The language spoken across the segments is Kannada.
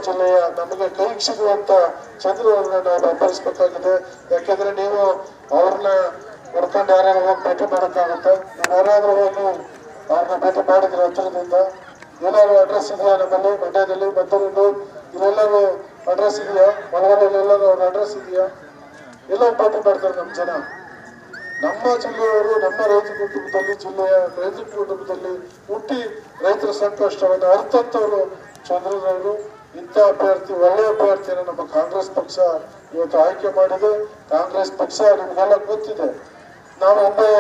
ಜಿಲ್ಲೆಯ ನಮಗೆ ಕೈಗೆ ಸಿಗುವಂತ ಚಂದ್ರವರನ್ನ ನಾವು ಬೆಂಬಲಿಸಬೇಕಾಗಿದೆ. ಯಾಕೆಂದ್ರೆ ನೀವು ಅವ್ರನ್ನ ಹುಡ್ಕೊಂಡು ಯಾರು ಹೋಗಿ ಭೇಟಿ ಮಾಡೋಕ್ಕಾಗುತ್ತೆ? ನೀವು ಯಾರಾದ್ರೂ ಹೋಗಿ ಅವ್ರನ್ನ ಭೇಟಿ ಮಾಡಿದ್ರೆ ಹತ್ತಿರದಿಂದ ಎಲ್ಲರೂ ಅಡ್ರೆಸ್ ಇದೆಯಾ? ನಮ್ಮಲ್ಲಿ ಮಂಡ್ಯದಲ್ಲಿ ಮದ್ದೂರಲ್ಲಿ ಇಲ್ಲೆಲ್ಲರೂ ಅಡ್ರೆಸ್ ಇದೆಯಾ? ಮಳವಳ್ಳಿಯಲ್ಲಿ ಎಲ್ಲರೂ ಅವ್ರ ಅಡ್ರೆಸ್ ಇದೆಯಾ? ಎಲ್ಲ ಭೇಟಿ ಮಾಡ್ತಾರೆ ನಮ್ಮ ಜನ. ನಮ್ಮ ಜಿಲ್ಲೆಯವರು ನಮ್ಮ ರೈತ ಕುಟುಂಬದಲ್ಲಿ, ಜಿಲ್ಲೆಯ ರೈತ ಕುಟುಂಬದಲ್ಲಿ ಹುಟ್ಟಿ ರೈತರ ಸಂಕಷ್ಟವನ್ನು ಅರ್ಥಂತವರು ಚಂದ್ರನವರು. ಇಂಥ ಅಭ್ಯರ್ಥಿ, ಒಳ್ಳೆಯ ಅಭ್ಯರ್ಥಿಯನ್ನು ನಮ್ಮ ಕಾಂಗ್ರೆಸ್ ಪಕ್ಷ ಇವತ್ತು ಆಯ್ಕೆ ಮಾಡಿದೆ. ಕಾಂಗ್ರೆಸ್ ಪಕ್ಷ ನಿಮಗೆಲ್ಲ ಗೊತ್ತಿದೆ. ನಾವು ಒಮ್ಮೆ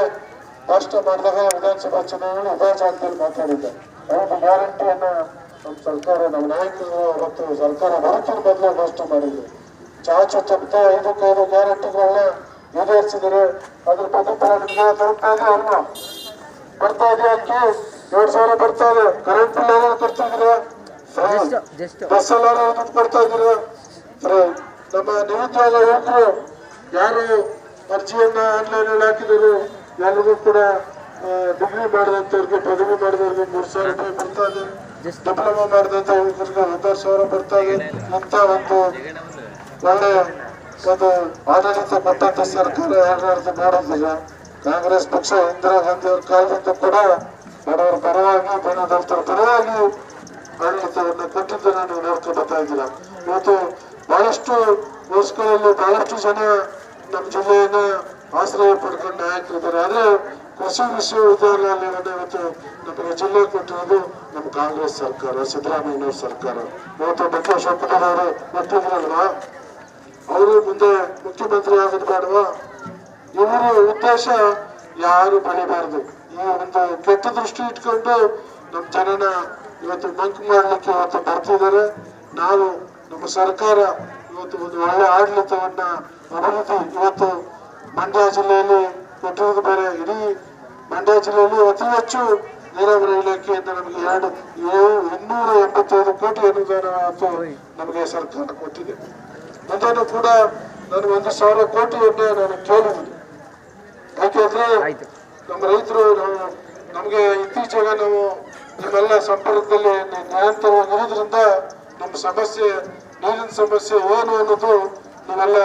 ಭಾಷಣ ಮಾಡಿದಾಗ ವಿಧಾನಸಭಾ ಚುನಾವಣೆ ಇದೇ ಜಾಗದಲ್ಲಿ ಮಾತಾಡಿದ್ದೆ. ಒಂದು ಗ್ಯಾರಂಟಿಯನ್ನ ನಮ್ಮ ಸರ್ಕಾರ, ನಮ್ಮ ನಾಯಕರು ಮತ್ತು ಸರ್ಕಾರ ಬರುತ್ತಿನ ಬದಲು ಭಾಷಣ ಮಾಡಿದ್ರು. ಚಾಚುತ್ತಂತೆ 5 ಗ್ಯಾರಂಟಿಗಳನ್ನ ಈಡೇರಿಸಿದರೆ ಅದ್ರ ಪ್ರತಿಫಲ ನಿಮಗೆ ತಲುಪ್ತಾ ಇದೆ ಅಲ್ವಾ? ಬರ್ತಾ ಇದೆ. ಅಕ್ಕಿ 2,000 ಬರ್ತಾ ಇದೆ. ಕರೆಂಟ್ ಬಿಲ್ ಏನಾದ್ರು ಕೊಡ್ತಾ ಇದ್ದೀರಾ? ಬಸ್ ಎಲ್ಲ ದುಡ್ಡು ಕೊಡ್ತಾ ಇದ್ದೀರಾ? ಸರಿ. ನಮ್ಮ ನಿರುದ್ಯೋಗ ಯುವಕರು ಯಾರು ಅರ್ಜಿಯನ್ನ ಆನ್ಲೈನ್ ಹಾಕಿದರು ಎಲ್ಲರಿಗೂ ಕೂಡ ಡಿಗ್ರಿ ಮಾಡಿದಂತವ್ರಿಗೆ, ಪದವಿ ಮಾಡಿದವ್ರಿಗೆ 3,000 ರೂಪಾಯಿ ಬರ್ತಾ ಇದೆ. ಡಿಪ್ಲೊಮಾ ಮಾಡಿದಂತ ಯುವಕರಿಗೆ 10,000 ಬರ್ತಾ ಇದೆ. ಇಂಥ ಒಂದು ಒಳ್ಳೆ ಒಂದು ಆಡಳಿತ ಕೊಟ್ಟಂತ ಸರ್ಕಾರ ಆಡಳಿತ ಮಾಡೋದಿಲ್ಲ. ಕಾಂಗ್ರೆಸ್ ಪಕ್ಷ ಇಂದಿರಾ ಗಾಂಧಿ ಅವ್ರ ಕಾಲದಿಂದ ಕೂಡ ಬಡವರ ಪರವಾಗಿ, ದಲಿತರ ಪರವಾಗಿ ಆಡಳಿತವನ್ನು ಕೊಟ್ಟಿದ್ದನ್ನು ನೀವು ನೋಡ್ಕೊಂಡು ಬರ್ತಾ ಇದ್ದೀರಾ. ಇವತ್ತು ಬಹಳಷ್ಟು ವರ್ಷಗಳಲ್ಲಿ ಬಹಳಷ್ಟು ಜನ ನಮ್ಮ ಜಿಲ್ಲೆಯನ್ನ ಆಶ್ರಯ ಪಡ್ಕೊಂಡು ನಾಯಕರಿದ್ದಾರೆ. ಆದ್ರೆ ಕೃಷಿ ವಿಶ್ವವಿದ್ಯಾಲಯವನ್ನ ಇವತ್ತು ನಮಗೆ ಜಿಲ್ಲೆ ಕೊಟ್ಟಿರೋದು ನಮ್ಮ ಕಾಂಗ್ರೆಸ್ ಸರ್ಕಾರ, ಸಿದ್ದರಾಮಯ್ಯನವ್ರ ಸರ್ಕಾರ. ಇವತ್ತು ಡಿ.ಕೆ. ಶಿವಕುಮಾರ್ ಅವರು ಒಟ್ಟಿದ್ರಲ್ವಾ, ಅವರು ಮುಂದೆ ಮುಖ್ಯಮಂತ್ರಿ ಆಗೋದು ಬೇಡವಾ? ಇವರ ಉದ್ದೇಶ ಯಾರು ಬೆಳಿಬಾರ್ದು. ಈ ಒಂದು ಕೆಟ್ಟ ದೃಷ್ಟಿ ಇಟ್ಕೊಂಡು ನಮ್ಮ ಜನನ ಇವತ್ತು ಬಂಕ್ ಮಾಡ್ಲಿಕ್ಕೆ ಇವತ್ತು ಬರ್ತಿದ್ದಾರೆ. ನಾವು ನಮ್ಮ ಸರ್ಕಾರ ಇವತ್ತು ಒಂದು ಒಳ್ಳೆ ಆಡಳಿತವನ್ನ, ಅಭಿವೃದ್ಧಿ ಇವತ್ತು ಮಂಡ್ಯ ಜಿಲ್ಲೆಯಲ್ಲಿ ಕೊಟ್ಟಿರೋದು ಬೇರೆ. ಇಡೀ ಮಂಡ್ಯ ಜಿಲ್ಲೆಯಲ್ಲಿ ಅತಿ ಹೆಚ್ಚು ನೀರಾವರಿ ಇಲಾಖೆಯಿಂದ ನಮಗೆ 285 ಕೋಟಿ ಅನುದಾನ ನಮಗೆ ಸರ್ಕಾರ ಕೊಟ್ಟಿದೆ. ಮುಂದೇನು ಕೂಡ ನಾನು 1,000 ಕೋಟಿಯನ್ನ ನಾನು ಕೇಳಿದ್ದೀನಿ. ಯಾಕೆಂದ್ರೆ ನಮ್ಮ ರೈತರು ನಮ್ಗೆ ಇತ್ತೀಚೆಗೆ ನಾವು ನಿಮ್ಮೆಲ್ಲ ಸಂಪರ್ಕದಲ್ಲಿ ನಿರಂತರವಾಗಿ ಇರೋದ್ರಿಂದ ನಮ್ಮ ಸಮಸ್ಯೆ, ನೀರಿನ ಸಮಸ್ಯೆ ಏನು ಅನ್ನೋದು ನೀವೆಲ್ಲ,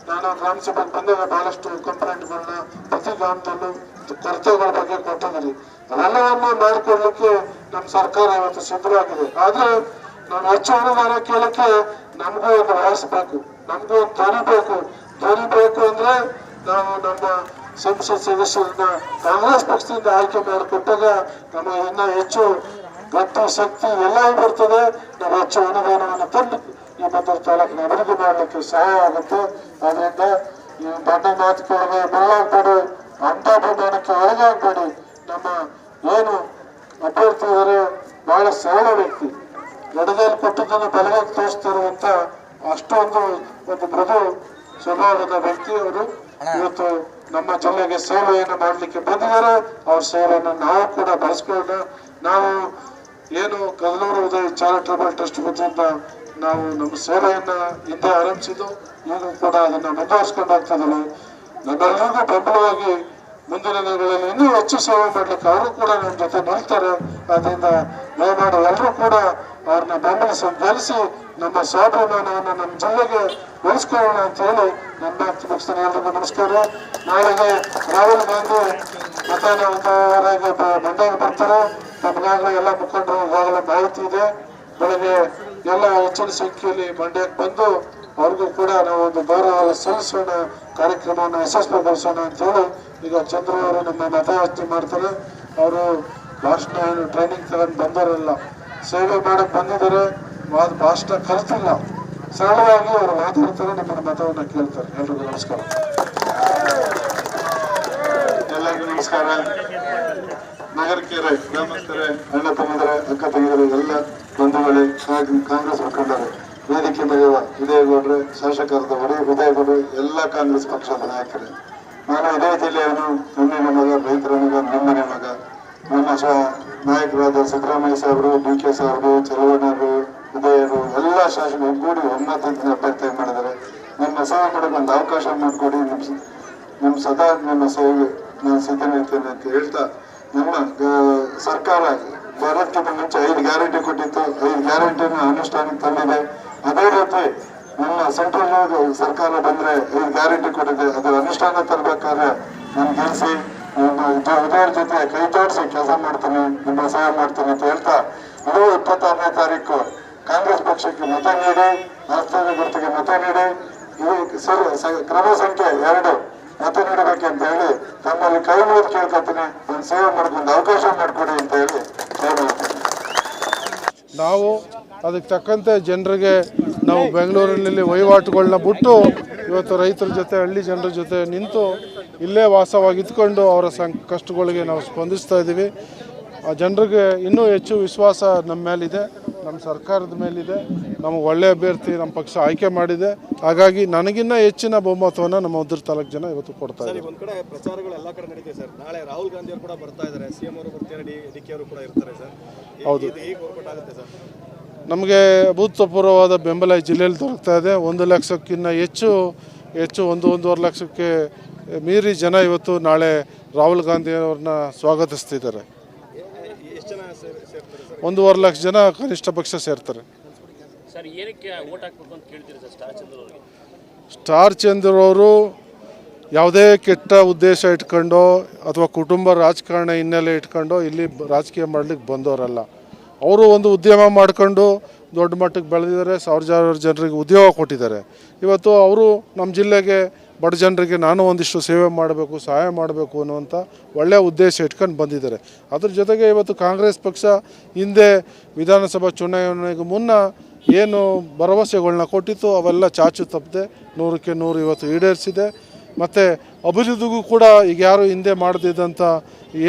ನಾನು ಗ್ರಾಮ ಸಭೆಗೆ ಬಂದಾಗ ಬಹಳಷ್ಟು ಕಂಪ್ಲೇಂಟ್ಗಳನ್ನ ಪ್ರತಿ ಗ್ರಾಮದಲ್ಲೂ ಕೊರತೆಗಳ ಬಗ್ಗೆ ಕೊಟ್ಟಿದ್ದೀರಿ. ಅವೆಲ್ಲವನ್ನ ಮಾಡಿಕೊಡ್ಲಿಕ್ಕೆ ನಮ್ಮ ಸರ್ಕಾರ ಇವತ್ತು ಸಿದ್ಧವಾಗಿದೆ. ಆದ್ರೆ ನಾವು ಹೆಚ್ಚು ಅನುದಾನ ಕೇಳಕ್ಕೆ ನಮಗೂ ಒಂದು ವಹಿಸ್ಬೇಕು, ನಮಗೂ ಒಂದು ಧ್ವನಿ ಬೇಕು. ಅಂದ್ರೆ ನಾವು ನಮ್ಮ ಸಂಸತ್ ಸದಸ್ಯರನ್ನ ಕಾಂಗ್ರೆಸ್ ಪಕ್ಷದಿಂದ ಆಯ್ಕೆ ಮಾಡಿಕೊಟ್ಟಾಗ ನಮಗೆ ಇನ್ನ ಹೆಚ್ಚು ಗಟ್ಟಿ ಶಕ್ತಿ ಎಲ್ಲ ಬರ್ತದೆ. ನಾವು ಹೆಚ್ಚು ಅನುದಾನವನ್ನು ತಂದು ಈ ಮದ್ದೂರು ತಾಲೂಕಿನ ಅಭಿವೃದ್ಧಿ ಮಾಡಲಿಕ್ಕೆ ಸಹಾಯ ಆಗುತ್ತೆ. ಆದ್ರಿಂದ ಈ ಬಣ್ಣ ಮಾತುಗಳಿಗೆ ಮುಳ್ಳಾಗಬೇಡಿ, ಅಂತಾಭಿಮಾನಕ್ಕೆ ಒಳಗಾಗಬೇಡಿ. ನಮ್ಮ ಏನು ಅಭ್ಯರ್ಥಿ ಇದ್ದಾರೆ ಬಹಳ ಸರಳ ವ್ಯಕ್ತಿ, ಎಡದಲ್ಲಿ ಕೊಟ್ಟದನ್ನು ಬಲವಾಗಿ ತೋರಿಸ್ತಾ ಇರುವಂತ ಅಷ್ಟೊಂದು ಒಂದು ಮೃದು ಸ್ವಭಾವದ ವ್ಯಕ್ತಿ ಅವರು. ಇವತ್ತು ನಮ್ಮ ಜಿಲ್ಲೆಗೆ ಸೇವೆಯನ್ನು ಮಾಡಲಿಕ್ಕೆ ಬಂದಿದ್ದಾರೆ. ಅವ್ರ ಸೇವೆಯನ್ನು ನಾವು ಕೂಡ ಬಳಸ್ಕೊಳ್ಳೋಣ. ನಾವು ಏನು ಕದಲೂರು ಉದಯ ಚಾರಿಟಬಲ್ ಟ್ರಸ್ಟ್ ವತಿಯಿಂದ ನಾವು ನಮ್ಮ ಸೇವೆಯನ್ನ ಹಿಂದೆ ಆರಂಭಿಸಿದ್ದು, ಈಗಲೂ ಕೂಡ ಅದನ್ನ ಮುಂದುವರಿಸ್ಕೊಂಡು ಹೋಗ್ತಿದ್ದೀವಿ. ನಮ್ಮೆಲ್ಲರಿಗೂ ಬೆಂಬಲವಾಗಿ ಮುಂದಿನ ದಿನಗಳಲ್ಲಿ ಇನ್ನೂ ಹೆಚ್ಚು ಸೇವೆ ಮಾಡ್ಲಿಕ್ಕೆ ಅವರು ಕೂಡ ನಮ್ಮ ಜೊತೆ ನಿಲ್ತಾರೆ. ಅದರಿಂದ ದಯಮಾಡಿ ಎಲ್ಲರೂ ಕೂಡ ಅವ್ರನ್ನ ಬೆಂಬಲಿಸಿ ನಮ್ಮ ಸ್ವಾಭಿಮಾನವನ್ನು ನಮ್ಮ ಜಿಲ್ಲೆಗೆ ಉಳಿಸ್ಕೊಳ್ಳೋಣ ಅಂತ ಹೇಳಿ ನನ್ನ ಮಾತು ಮುಗಿಸ್ತಾನೆ. ಎಲ್ರಿಗೂ ನಮಸ್ಕಾರ. ನಾಳೆಗೆ ರಾಹುಲ್ ಗಾಂಧಿ ಮತದಾನವರೆಗೆ ಮಂಡ್ಯಕ್ಕೆ ಬರ್ತಾರೆ. ತಮಗಾಗಲೇ ಎಲ್ಲ ಮುಖಂಡರು ಈಗಾಗಲೇ ಮಾಹಿತಿ ಇದೆ. ಬೆಳಗ್ಗೆ ಎಲ್ಲ ಹೆಚ್ಚಿನ ಸಂಖ್ಯೆಯಲ್ಲಿ ಮಂಡ್ಯಕ್ಕೆ ಬಂದು ಅವ್ರಿಗೂ ಕೂಡ ನಾವು ಒಂದು ಗೌರವ ಸಲ್ಲಿಸೋಣ, ಕಾರ್ಯಕ್ರಮವನ್ನು ಯಶಸ್ವಿಗೊಳಿಸೋಣ ಅಂತ ಹೇಳಿ ಈಗ ಚಂದ್ರ ಅವರು ನಮ್ಮ ಮತಯಾಚನೆ ಮಾಡ್ತಾರೆ. ಅವರು ಭಾಷಣ ಏನು ಟ್ರೈನಿಂಗ್ ತಗೊಂಡು ಬಂದವರಲ್ಲ, ಸೇವೆ ಮಾಡಕ್ ಬಂದಿದ್ದಾರೆ. ಭಾಷಣ ಕಲಿತಿಲ್ಲ, ಸರಳವಾಗಿ ಅವರು ಮಾತಾಡ್ತಾರೆ, ನಿಮ್ಮ ಮತವನ್ನ ಕೇಳ್ತಾರೆ. ಎಲ್ರಿಗೂ ನಮಸ್ಕಾರ. ಎಲ್ಲರಿಗೂ ನಮಸ್ಕಾರ. ನಗರಕೆರೆ ಗ್ರಾಮಸ್ಥರೇ, ಅಣ್ಣ ತಮ್ಮಿದರೆ, ಅಕ್ಕ ತಂಗಿದರೆ, ಎಲ್ಲ ಬಂಧುಗಳೇ, ಕಾಂಗ್ರೆಸ್ ಮುಖಂಡರು, ವೇದಿಕೆ ಮೇಲಿರುವ ವಿಜಯಗೌಡ್ರೆ, ಶಾಸಕರಾದ ವಿಜಯಗೌಡರು, ಎಲ್ಲ ಕಾಂಗ್ರೆಸ್ ಪಕ್ಷದ ನಾಯಕರೇ, ನಾನು ಇದೇ ಜಿಲ್ಲೆಯನ್ನು ಹೆಣ್ಣಿನ ಮಗ, ರೈತರ ಮಗ, ನಿಮ್ಮನೆ ಮಗ. ನಮ್ಮ ನಾಯಕರಾದ ಸಿದ್ದರಾಮಯ್ಯ ಸಾಹೇಬರು, ಡಿ.ಕೆ. ಸಾಹೇಬರು, ಚಲವಣ್ಣರು, ವಿಜಯರು, ಎಲ್ಲ ಶಾಸಕರು ಒಗ್ಗೂಡಿ ಒಮ್ಮತದಿಂದ ಅಭ್ಯರ್ಥಿ ಮಾಡಿದ್ದಾರೆ. ನಿಮ್ಮ ಸೇವೆ ಮಾಡಕ್ಕೆ ಒಂದು ಅವಕಾಶ ಮಾಡಿಕೊಡಿ. ನಿಮ್ಮ ಸದಾ ನಿಮ್ಮ ಸೇವೆ ನಾನು ಸಿದ್ಧನಿರ್ತೇನೆ ಅಂತ ಹೇಳ್ತಾ ನಮ್ಮ ಸರ್ಕಾರ ಬರೋದಕ್ಕಿಂತ ಮುಂಚೆ 5 ಗ್ಯಾರಂಟಿ ಕೊಟ್ಟಿತ್ತು. 5 ಗ್ಯಾರಂಟಿನ ಅನುಷ್ಠಾನಕ್ಕೆ ತಂದಿದೆ. ಅದೇ ರೀತಿ ನಮ್ಮ ಸೆಂಟ್ರಲ್ ಸರ್ಕಾರ ಬಂದ್ರೆ 5 ಗ್ಯಾರಂಟಿ ಕೊಟ್ಟಿದೆ. ಅದರ ಅನುಷ್ಠಾನ ತರಬೇಕಾದ್ರೆ ನಾನು ಗೆಲ್ಸಿ ಇದ್ರ ಜೊತೆ ಕೈ ಜೋಡಿಸಿ ಕೆಲಸ ಮಾಡ್ತೀನಿ, ನಿಮ್ಮ ಸಹಾಯ ಮಾಡ್ತೀನಿ ಅಂತ ಹೇಳ್ತಾ, ಇದು 26ನೇ ತಾರೀಕು ಕಾಂಗ್ರೆಸ್ ಪಕ್ಷಕ್ಕೆ ಮತ ನೀಡಿ, ಆಸ್ಥಾನ ಗುರುತಿಗೆ ಮತ ನೀಡಿ, ಕ್ರಮ ಸಂಖ್ಯೆ 2 ಮತ ನೀಡಬೇಕಂತ ಹೇಳಿ ತಮ್ಮಲ್ಲಿ ಕೈ ಮುಗಿದು ಕೇಳ್ಕೊತೀನಿ. ಒಂದು ಸೇವೆ ಮಾಡ್ಕೊಂಡು ಅವಕಾಶ ಮಾಡಿಕೊಡಿ ಅಂತ ಹೇಳಿ ನಾವು ಅದಕ್ಕೆ ತಕ್ಕಂತೆ ಜನರಿಗೆ ನಾವು ಬೆಂಗಳೂರಿನಲ್ಲಿ ವಹಿವಾಟುಗಳನ್ನ ಬಿಟ್ಟು ಇವತ್ತು ರೈತರ ಜೊತೆ, ಹಳ್ಳಿ ಜನರ ಜೊತೆ ನಿಂತು ಇಲ್ಲೇ ವಾಸವಾಗಿದ್ಕೊಂಡು ಅವರ ಕಷ್ಟಗಳಿಗೆ ನಾವು ಸ್ಪಂದಿಸ್ತಾ ಇದ್ದೀವಿ. ಆ ಜನರಿಗೆ ಇನ್ನೂ ಹೆಚ್ಚು ವಿಶ್ವಾಸ ನಮ್ಮ ಮೇಲಿದೆ, ನಮ್ಮ ಸರ್ಕಾರದ ಮೇಲಿದೆ. ನಮಗೆ ಒಳ್ಳೆಯ ಅಭ್ಯರ್ಥಿ ನಮ್ಮ ಪಕ್ಷ ಆಯ್ಕೆ ಮಾಡಿದೆ. ಹಾಗಾಗಿ ನನಗಿನ್ನ ಹೆಚ್ಚಿನ ಬಹುಮತವನ್ನು ನಮ್ಮ ಉತ್ತರ ತಾಲೂಕು ಜನ ಇವತ್ತು ಕೊಡ್ತಾ ಇದ್ದಾರೆ. ಒಂದು ಕಡೆ ಪ್ರಚಾರಗಳು ಎಲ್ಲ ಕಡೆ ನಡೀತಿದೆ ಸರ್. ನಾಳೆ ರಾಹುಲ್ ಗಾಂಧಿ ಅವರು ಕೂಡ ಬರ್ತಾ ಇದ್ದಾರೆ, ಸಿಎಂ ಅವರು ಬರ್ತಾರೆ, ಡಿ.ಕೆ ಅವರು ಕೂಡ ಇರ್ತಾರೆ ಸರ್. ಹೌದು, ಹೇಗೆ ವರ್ಕೌಟ್ ಆಗುತ್ತೆ ಸರ್? ನಮಗೆ ಅಭೂತಪೂರ್ವವಾದ ಬೆಂಬಲ ಈ ಜಿಲ್ಲೆಯಲ್ಲಿ ದೊರಕ್ತಾ ಇದೆ. 1 ಲಕ್ಷಕ್ಕಿಂತ ಹೆಚ್ಚು 1.5 ಲಕ್ಷಕ್ಕೆ ಮೀರಿ ಜನ ಇವತ್ತು ನಾಳೆ ರಾಹುಲ್ ಗಾಂಧಿ ಅವ್ರನ್ನ ಸ್ವಾಗತಿಸ್ತಿದ್ದಾರೆ. ಎಷ್ಟು ಜನ ಸೇರ್ತಾರೆ ಸರ್? 1.5 ಲಕ್ಷ ಜನ ಕನಿಷ್ಠ ಪಕ್ಷ ಸೇರ್ತಾರೆ. ಸರ್, ಏನಕ್ಕೆ ವೋಟ್ ಹಾಕ್ಬೇಕು ಅಂತ ಕೇಳ್ತೀರಿ ಸರ್ ಸ್ಟಾರ್ ಚಂದ್ರ ಅವರಿಗೆ? ಸ್ಟಾರ್ ಚಂದ್ರ ಅವರು ಯಾವುದೇ ಕೆಟ್ಟ ಉದ್ದೇಶ ಇಟ್ಕೊಂಡು ಅಥವಾ ಕುಟುಂಬ ರಾಜಕಾರಣ ಹಿನ್ನೆಲೆ ಇಟ್ಕೊಂಡು ಇಲ್ಲಿ ರಾಜಕೀಯ ಮಾಡಲಿಕ್ಕೆ ಬಂದವರಲ್ಲ. ಅವರು ಒಂದು ಉದ್ಯಮ ಮಾಡಿಕೊಂಡು ದೊಡ್ಡ ಮಟ್ಟಕ್ಕೆ ಬೆಳೆದಿದ್ದಾರೆ, ಸಾವಿರಾರು ಜನರಿಗೆ ಉದ್ಯೋಗ ಕೊಟ್ಟಿದ್ದಾರೆ. ಇವತ್ತು ಅವರು ನಮ್ಮ ಜಿಲ್ಲೆಗೆ, ಬಡ ಜನರಿಗೆ ನಾನು ಒಂದಿಷ್ಟು ಸೇವೆ ಮಾಡಬೇಕು, ಸಹಾಯ ಮಾಡಬೇಕು ಅನ್ನುವಂಥ ಒಳ್ಳೆಯ ಉದ್ದೇಶ ಇಟ್ಕೊಂಡು ಬಂದಿದ್ದಾರೆ. ಅದ್ರ ಜೊತೆಗೆ ಇವತ್ತು ಕಾಂಗ್ರೆಸ್ ಪಕ್ಷ ಹಿಂದೆ ವಿಧಾನಸಭಾ ಚುನಾವಣೆಗೂ ಮುನ್ನ ಏನು ಭರವಸೆಗಳನ್ನ ಕೊಟ್ಟಿತ್ತು ಅವೆಲ್ಲ ಚಾಚು ತಪ್ಪದೆ 100ಕ್ಕೆ 100 ಇವತ್ತು ಈಡೇರಿಸಿದೆ. ಮತ್ತು ಅಭಿವೃದ್ಧಿಗೂ ಕೂಡ ಈಗ ಯಾರು ಹಿಂದೆ ಮಾಡದಿದ್ದಂಥ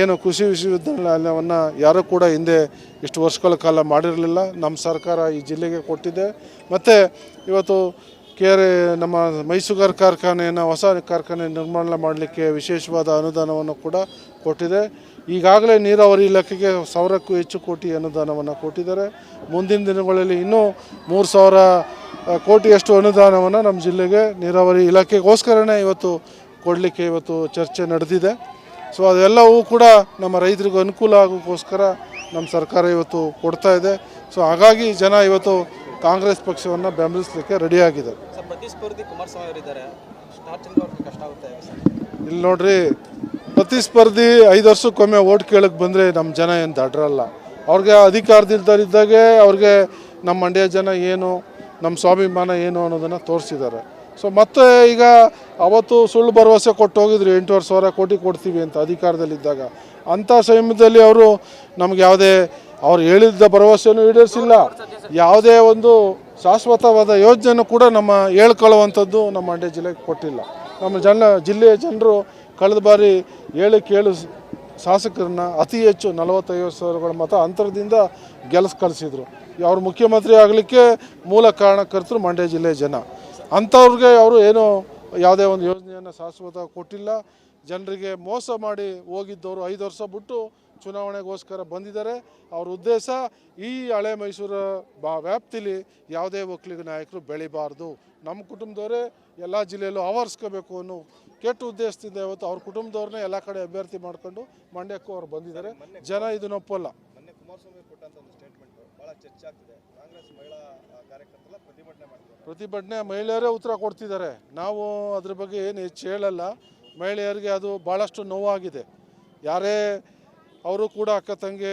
ಏನು ಕೃಷಿ ವಿಶ್ವವಿದ್ಯಾಲಯವನ್ನು ಯಾರೂ ಕೂಡ ಹಿಂದೆ ಇಷ್ಟು ವರ್ಷಗಳ ಕಾಲ ಮಾಡಿರಲಿಲ್ಲ, ನಮ್ಮ ಸರ್ಕಾರ ಈ ಜಿಲ್ಲೆಗೆ ಕೊಟ್ಟಿದೆ. ಮತ್ತು ಇವತ್ತು ನಮ್ಮ ಮೈಸೂರು ಕಾರ್ಖಾನೆಯನ್ನು, ಹೊಸ ಕಾರ್ಖಾನೆ ನಿರ್ಮಾಣ ಮಾಡಲಿಕ್ಕೆ ವಿಶೇಷವಾದ ಅನುದಾನವನ್ನು ಕೂಡ ಕೊಟ್ಟಿದೆ. ಈಗಾಗಲೇ ನೀರಾವರಿ ಇಲಾಖೆಗೆ 1,000ಕ್ಕೂ ಹೆಚ್ಚು ಕೋಟಿ ಅನುದಾನವನ್ನು ಕೊಟ್ಟಿದ್ದಾರೆ. ಮುಂದಿನ ದಿನಗಳಲ್ಲಿ ಇನ್ನೂ 3,000 ಕೋಟಿಯಷ್ಟು ಅನುದಾನವನ್ನು ನಮ್ಮ ಜಿಲ್ಲೆಗೆ ನೀರಾವರಿ ಇಲಾಖೆಗೋಸ್ಕರನೇ ಇವತ್ತು ಕೊಡಲಿಕ್ಕೆ ಇವತ್ತು ಚರ್ಚೆ ನಡೆದಿದೆ. ಸೊ ಅದೆಲ್ಲವೂ ಕೂಡ ನಮ್ಮ ರೈತರಿಗೂ ಅನುಕೂಲ ಆಗೋಕ್ಕೋಸ್ಕರ ನಮ್ಮ ಸರ್ಕಾರ ಇವತ್ತು ಕೊಡ್ತಾ ಇದೆ. ಸೊ ಹಾಗಾಗಿ ಜನ ಇವತ್ತು ಕಾಂಗ್ರೆಸ್ ಪಕ್ಷವನ್ನು ಬೆಂಬಲಿಸಲಿಕ್ಕೆ ರೆಡಿಯಾಗಿದೆ. ಪ್ರತಿಸ್ಪರ್ಧಿ ಕುಮಾರಸ್ವಾಮಿ ಅವರಿದ್ದಾರೆ, ಸ್ಟಾರ್ ಚಂದ್ರ ಅವ್ರಿಗೆ ಕಷ್ಟ ಆಗುತ್ತೆ ಇಲ್ಲಿ ನೋಡ್ರಿ, ಪ್ರತಿಸ್ಪರ್ಧಿ 5 ವರ್ಷಕ್ಕೊಮ್ಮೆ ಓಟ್ ಕೇಳಕ್ಕೆ ಬಂದರೆ ನಮ್ಮ ಜನ ಏನು ದಡ್ರಲ್ಲ. ಅವ್ರಿಗೆ ಅಧಿಕಾರದಿದ್ದಾಗೆ ಅವ್ರಿಗೆ ನಮ್ಮ ಮಂಡ್ಯ ಜನ ಏನು, ನಮ್ಮ ಸ್ವಾಭಿಮಾನ ಏನು ಅನ್ನೋದನ್ನು ತೋರಿಸಿದ್ದಾರೆ. ಸೊ ಮತ್ತೆ ಈಗ ಅವತ್ತು ಸುಳ್ಳು ಭರವಸೆ ಕೊಟ್ಟು ಹೋಗಿದ್ರು, 8,500 ಕೋಟಿ ಕೊಡ್ತೀವಿ ಅಂತ ಅಧಿಕಾರದಲ್ಲಿದ್ದಾಗ. ಅಂಥ ಸಮಯದಲ್ಲಿ ಅವರು ನಮ್ಗೆ ಯಾವುದೇ ಅವ್ರು ಹೇಳಿದ್ದ ಭರವಸೆನೂ ಈಡೇರಿಸಿಲ್ಲ. ಯಾವುದೇ ಒಂದು ಶಾಶ್ವತವಾದ ಯೋಜನೆಯೂ ಕೂಡ ನಮ್ಮ ಹೇಳ್ಕೊಳ್ಳುವಂಥದ್ದು ನಮ್ಮ ಮಂಡ್ಯ ಜಿಲ್ಲೆಗೆ ಕೊಟ್ಟಿಲ್ಲ. ನಮ್ಮ ಜಿಲ್ಲೆಯ ಜನರು ಕಳೆದ ಬಾರಿ 7 ಶಾಸಕರನ್ನ ಅತಿ ಹೆಚ್ಚು 45,000 ಮತ ಅಂತರದಿಂದ ಕಳಿಸಿದ್ರು. ಅವ್ರು ಮುಖ್ಯಮಂತ್ರಿ ಆಗಲಿಕ್ಕೆ ಮೂಲ ಕಾರಣಕರ್ತರು ಮಂಡ್ಯ ಜಿಲ್ಲೆಯ ಜನ. ಅಂಥವ್ರಿಗೆ ಅವರು ಏನೋ ಯಾವುದೇ ಒಂದು ಯೋಜನೆಯನ್ನು ಶಾಶ್ವತ ಕೊಟ್ಟಿಲ್ಲ. ಜನರಿಗೆ ಮೋಸ ಮಾಡಿ ಹೋಗಿದ್ದವರು 5 ವರ್ಷ ಬಿಟ್ಟು ಚುನಾವಣೆಗೋಸ್ಕರ ಬಂದಿದ್ದಾರೆ. ಅವ್ರ ಉದ್ದೇಶ ಈ ಹಳೆ ಮೈಸೂರು ವ್ಯಾಪ್ತಿಲಿ ಯಾವುದೇ ಒಕ್ಕಲಿಗ ನಾಯಕರು ಬೆಳಿಬಾರ್ದು, ನಮ್ಮ ಕುಟುಂಬದವರೇ ಎಲ್ಲ ಜಿಲ್ಲೆಯಲ್ಲೂ ಆವರಿಸ್ಕೋಬೇಕು ಅನ್ನೋ ಕೆಟ್ಟ ಉದ್ದೇಶದಿಂದ ಇವತ್ತು ಅವ್ರ ಕುಟುಂಬದವ್ರನ್ನೇ ಎಲ್ಲ ಕಡೆ ಅಭ್ಯರ್ಥಿ ಮಾಡಿಕೊಂಡು ಮಂಡ್ಯಕ್ಕೂ ಅವ್ರು ಬಂದಿದ್ದಾರೆ. ಜನ ಇದನ್ನ ಒಪ್ಪಲ್ಲ. ಮೊನ್ನೆ ಕುಮಾರಸ್ವಾಮಿ ಕೊಟ್ಟಂತ ಒಂದು ಸ್ಟೇಟ್ಮೆಂಟ್ ಬಹಳ ಚರ್ಚೆ ಆಗ್ತಿದೆ. ಕಾಂಗ್ರೆಸ್ ಮಹಿಳಾ ಕಾರ್ಯಕರ್ತರೆಲ್ಲ ಪ್ರತಿಭಟನೆ ಮಾಡ್ತಾರೆ. ಮಹಿಳೆಯರೇ ಉತ್ತರ ಕೊಡ್ತಿದ್ದಾರೆ. ನಾವು ಅದ್ರ ಬಗ್ಗೆ ಏನು ಹೆಚ್ಚು ಹೇಳಲ್ಲ. ಮಹಿಳೆಯರಿಗೆ ಅದು ಭಾಳಷ್ಟು ನೋವಾಗಿದೆ. ಯಾರೇ ಅವರು ಕೂಡ ಅಕ್ಕ ತಂಗಿ